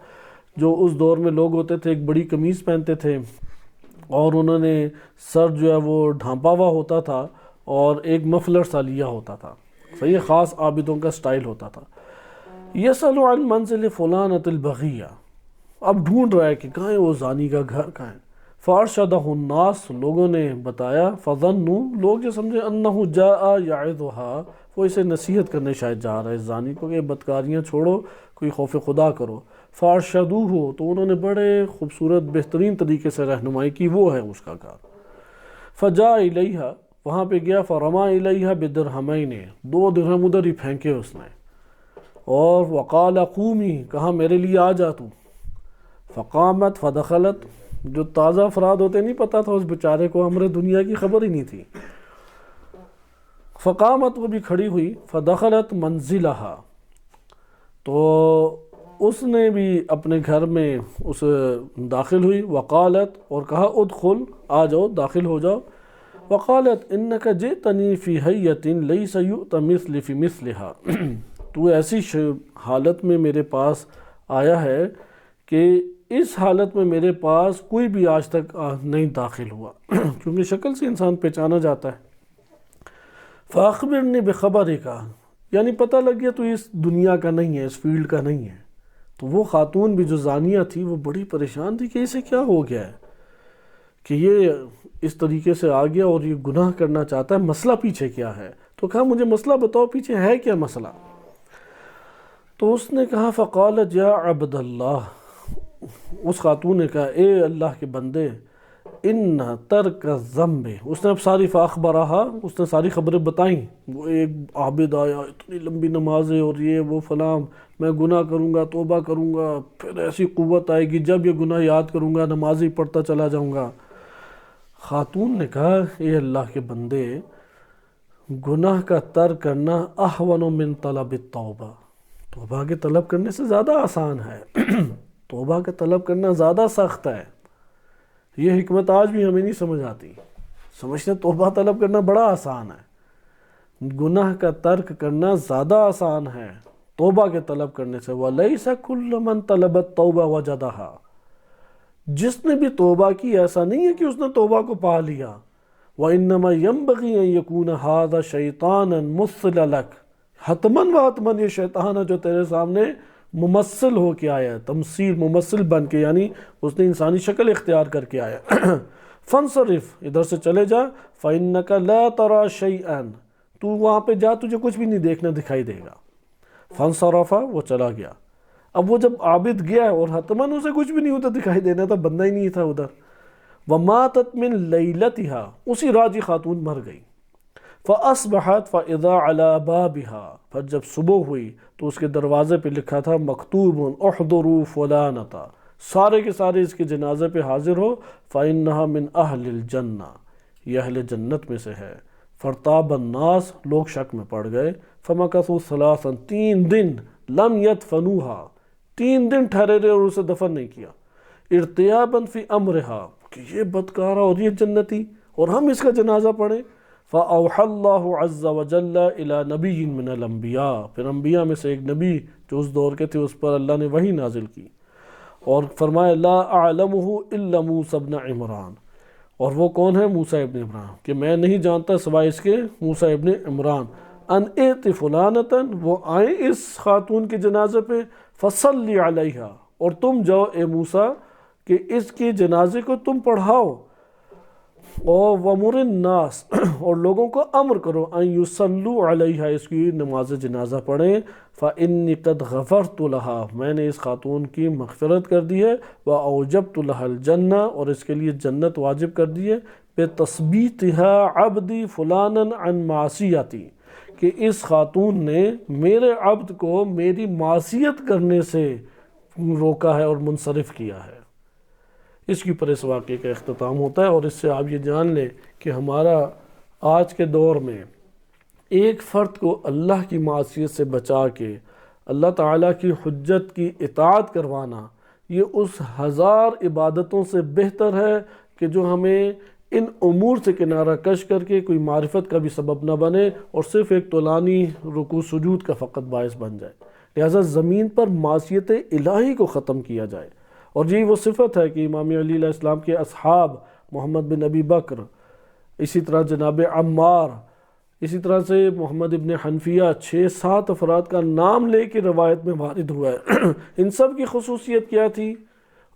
جو اس دور میں لوگ ہوتے تھے، ایک بڑی قمیض پہنتے تھے اور انہوں نے سر جو ہے وہ ڈھانپا ہوا ہوتا تھا اور ایک مفلر سا لیا ہوتا تھا، صحیح، خاص عابدوں کا سٹائل ہوتا تھا۔ یسأل عن منزل فلانۃ البغیہ، اب ڈھونڈ رہا ہے کہ کہاں ہے وہ زانی کا گھر کہاں ہے۔ فارشدہ الناس، لوگوں نے بتایا، فظنوا، لوگ یہ سمجھے، انہ جاء یعظھا، وہ اسے نصیحت کرنے شاید جا رہا ہے اس زانی کو کہ بدکاریاں چھوڑو، کوئی خوف خدا کرو۔ فارشدوہ، تو انہوں نے بڑے خوبصورت بہترین طریقے سے رہنمائی کی، وہ ہے اس کا گھر۔ فجاء الیہا، وہاں پہ گیا، فرما الیہا بدرہمین، 2 درہم ادھر ہی پھینکے اس نے، اور وقال قومی، کہا میرے لیے آ جا تو۔ فقامت فدخلت، جو تازہ افراد ہوتے نہیں پتہ تھا اس بیچارے کو، امر دنیا کی خبر ہی نہیں تھی۔ فقامت، وہ بھی کھڑی ہوئی، فدخلت منزلہا، تو اس نے بھی اپنے گھر میں اس داخل ہوئی۔ وقالت، اور کہا ادخل، آ جاؤ، داخل ہو جاؤ۔ وقالت انک جئتنی فی حیۃ لیس یؤت مثلی فی مثلہا، تو ایسی حالت میں میرے پاس آیا ہے کہ اس حالت میں میرے پاس کوئی بھی آج تک نہیں داخل ہوا، کیونکہ شکل سے انسان پہچانا جاتا ہے۔ فاخبرنی بخبرک، یعنی پتہ لگ گیا تو اس دنیا کا نہیں ہے، اس فیلڈ کا نہیں ہے۔ تو وہ خاتون بھی جو زانیہ تھی وہ بڑی پریشان تھی کہ اسے کیا ہو گیا ہے کہ یہ اس طریقے سے آ گیا اور یہ گناہ کرنا چاہتا ہے، مسئلہ پیچھے کیا ہے؟ تو کہا مجھے مسئلہ بتاؤ، پیچھے ہے کیا مسئلہ؟ تو اس نے کہا فقالت یا عبد اللہ، اس خاتون نے کہا اے اللہ کے بندے، ان ترک الذنب، اس نے اب ساری فاخبرہا، اس نے ساری خبریں بتائیں، وہ ایک عابد آیا، اتنی لمبی نمازیں اور یہ وہ فلاں، میں گناہ کروں گا، توبہ کروں گا، پھر ایسی قوت آئے گی جب یہ گناہ یاد کروں گا نماز ہی پڑھتا چلا جاؤں گا۔ خاتون نے کہا اے اللہ کے بندے، گناہ کا ترک کرنا احون من طلب التوبہ، توبہ کے طلب کرنے سے زیادہ آسان ہے، توبہ کا طلب کرنا زیادہ سخت ہے۔ یہ حکمت آج بھی ہمیں نہیں سمجھ آتی، سمجھتے ہیں توبہ طلب کرنا بڑا آسان ہے، گناہ کا ترک کرنا زیادہ آسان ہے توبہ کے طلب کرنے سے۔ وَلَيْسَ كُلُّ مَنْ طَلَبَ التَّوْبَةَ وَجَدَهَا، جس نے بھی توبہ کی ایسا نہیں ہے کہ اس نے توبہ کو پا لیا. وَإِنَّمَا يَنبَغِي أَن يَكُونَ هَذَا شَيْطَانًا مُثْلَ لَكَ، حتماً و حتماً یہ شیطان ہے جو تیرے سامنے ممثل ہو کے آیا ہے، تمثیل ممثل بن کے، یعنی اس نے انسانی شکل اختیار کر کے آیا. فَانصَرِف، ادھر سے چلے جا. فَإِنَّكَ لَا تَرَى شَيْئًا، تو وہاں پہ جا، تجھے کچھ بھی نہیں دیکھنا دکھائی دے گا. فَانصَرَفَ، وہ چلا گیا. اب وہ جب عابد گیا اور حتماً اسے کچھ بھی نہیں ہوتا دکھائی دینا تھا، بندہ ہی نہیں تھا ادھر. وَمَاتَتْ مِن لَيْلَتِهَا، اسی رات یہ خاتون مر گئی. فَأَصْبَحَتْ فَإِذَا عَلَى بَابِهَا، پھر جب صبح ہوئی تو اس کے دروازے پہ لکھا تھا مکتوب احضروا فلانتا، سارے کے سارے اس کے جنازے پہ حاضر ہو. فَإِنَّهَا مِنْ أَهْلِ الْجَنَّةِ، یہ اہل جنت میں سے ہے. فَارْتَابَ النَّاسُ، لوگ شک میں پڑ گئے. فَمَكَثُوا ثَلَاثًا، 3 دن. لَمْ يَدْفَنُوهَا، 3 دن ٹھہرے رہے اور اسے دفن نہیں کیا. ارتیاباً فی امرها، کہ یہ بدکارہ اور یہ جنتی اور ہم اس کا جنازہ پڑھیں. فَأَوْحَى اللَّهُ عَزَّ وَجَلَّ إِلَى نَبِيٍّ مِّنَ الْأَنْبِيَاءِ، پھر انبیاء میں سے ایک نبی جو اس دور کے تھے اس پر اللہ نے وحی نازل کی اور فرمایا لا أعلمه إلا موسى ابن عمران، اور وہ کون ہے؟ موسیٰ ابن عمران، کہ میں نہیں جانتا سوائے اس کے موسیٰ ابن عمران. ان ائت فلانتاً، وہ آئیں اس خاتون کے جنازے پہ. فصلی علیہا، اور تم جاؤ اے موسیٰ کہ اس کے جنازے کو تم پڑھاؤ. اور وَمُرِ النَّاسِ، اور لوگوں کو امر کرو ان یصلوا علیہا، اس کی نماز جنازہ پڑھیں. فإنی قد غفرت لها، میں نے اس خاتون کی مغفرت کر دی ہے. وأوجبت لها الجنہ، اور اس کے لیے جنت واجب کر دی ہے. بتثبیتها عبدی فلانا عن معصیتی، کہ اس خاتون نے میرے عبد کو میری معصیت کرنے سے روکا ہے اور منصرف کیا ہے. اس کی پر اس واقعے کا اختتام ہوتا ہے. اور اس سے آپ یہ جان لیں کہ ہمارا آج کے دور میں ایک فرد کو اللہ کی معصیت سے بچا کے اللہ تعالیٰ کی حجت کی اطاعت کروانا، یہ اس 1000 عبادتوں سے بہتر ہے کہ جو ہمیں ان امور سے کنارہ کش کر کے کوئی معرفت کا بھی سبب نہ بنے اور صرف ایک طولانی رکوع سجود کا فقط باعث بن جائے. لہٰذا زمین پر معصیت الہی کو ختم کیا جائے. اور یہی وہ صفت ہے کہ امام علی علیہ السلام کے اصحاب محمد بن ابی بکر، اسی طرح جناب عمار، اسی طرح سے محمد ابن حنفیہ، 6-7 افراد کا نام لے کے روایت میں وارد ہوا ہے. ان سب کی خصوصیت کیا تھی؟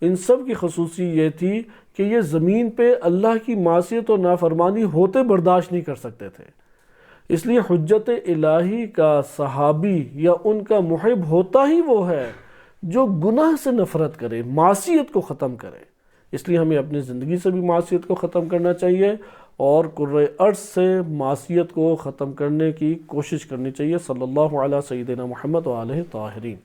ان سب کی خصوصیت یہ تھی کہ یہ زمین پہ اللہ کی معصیت اور نافرمانی ہوتے برداشت نہیں کر سکتے تھے. اس لیے حجت الہی کا صحابی یا ان کا محب ہوتا ہی وہ ہے جو گناہ سے نفرت کرے، معصیت کو ختم کرے. اس لیے ہمیں اپنی زندگی سے بھی معصیت کو ختم کرنا چاہیے اور کرۂ ارض سے معصیت کو ختم کرنے کی کوشش کرنی چاہیے. صلی اللہ علیہ سیدنا محمد و آلہ طاہرین.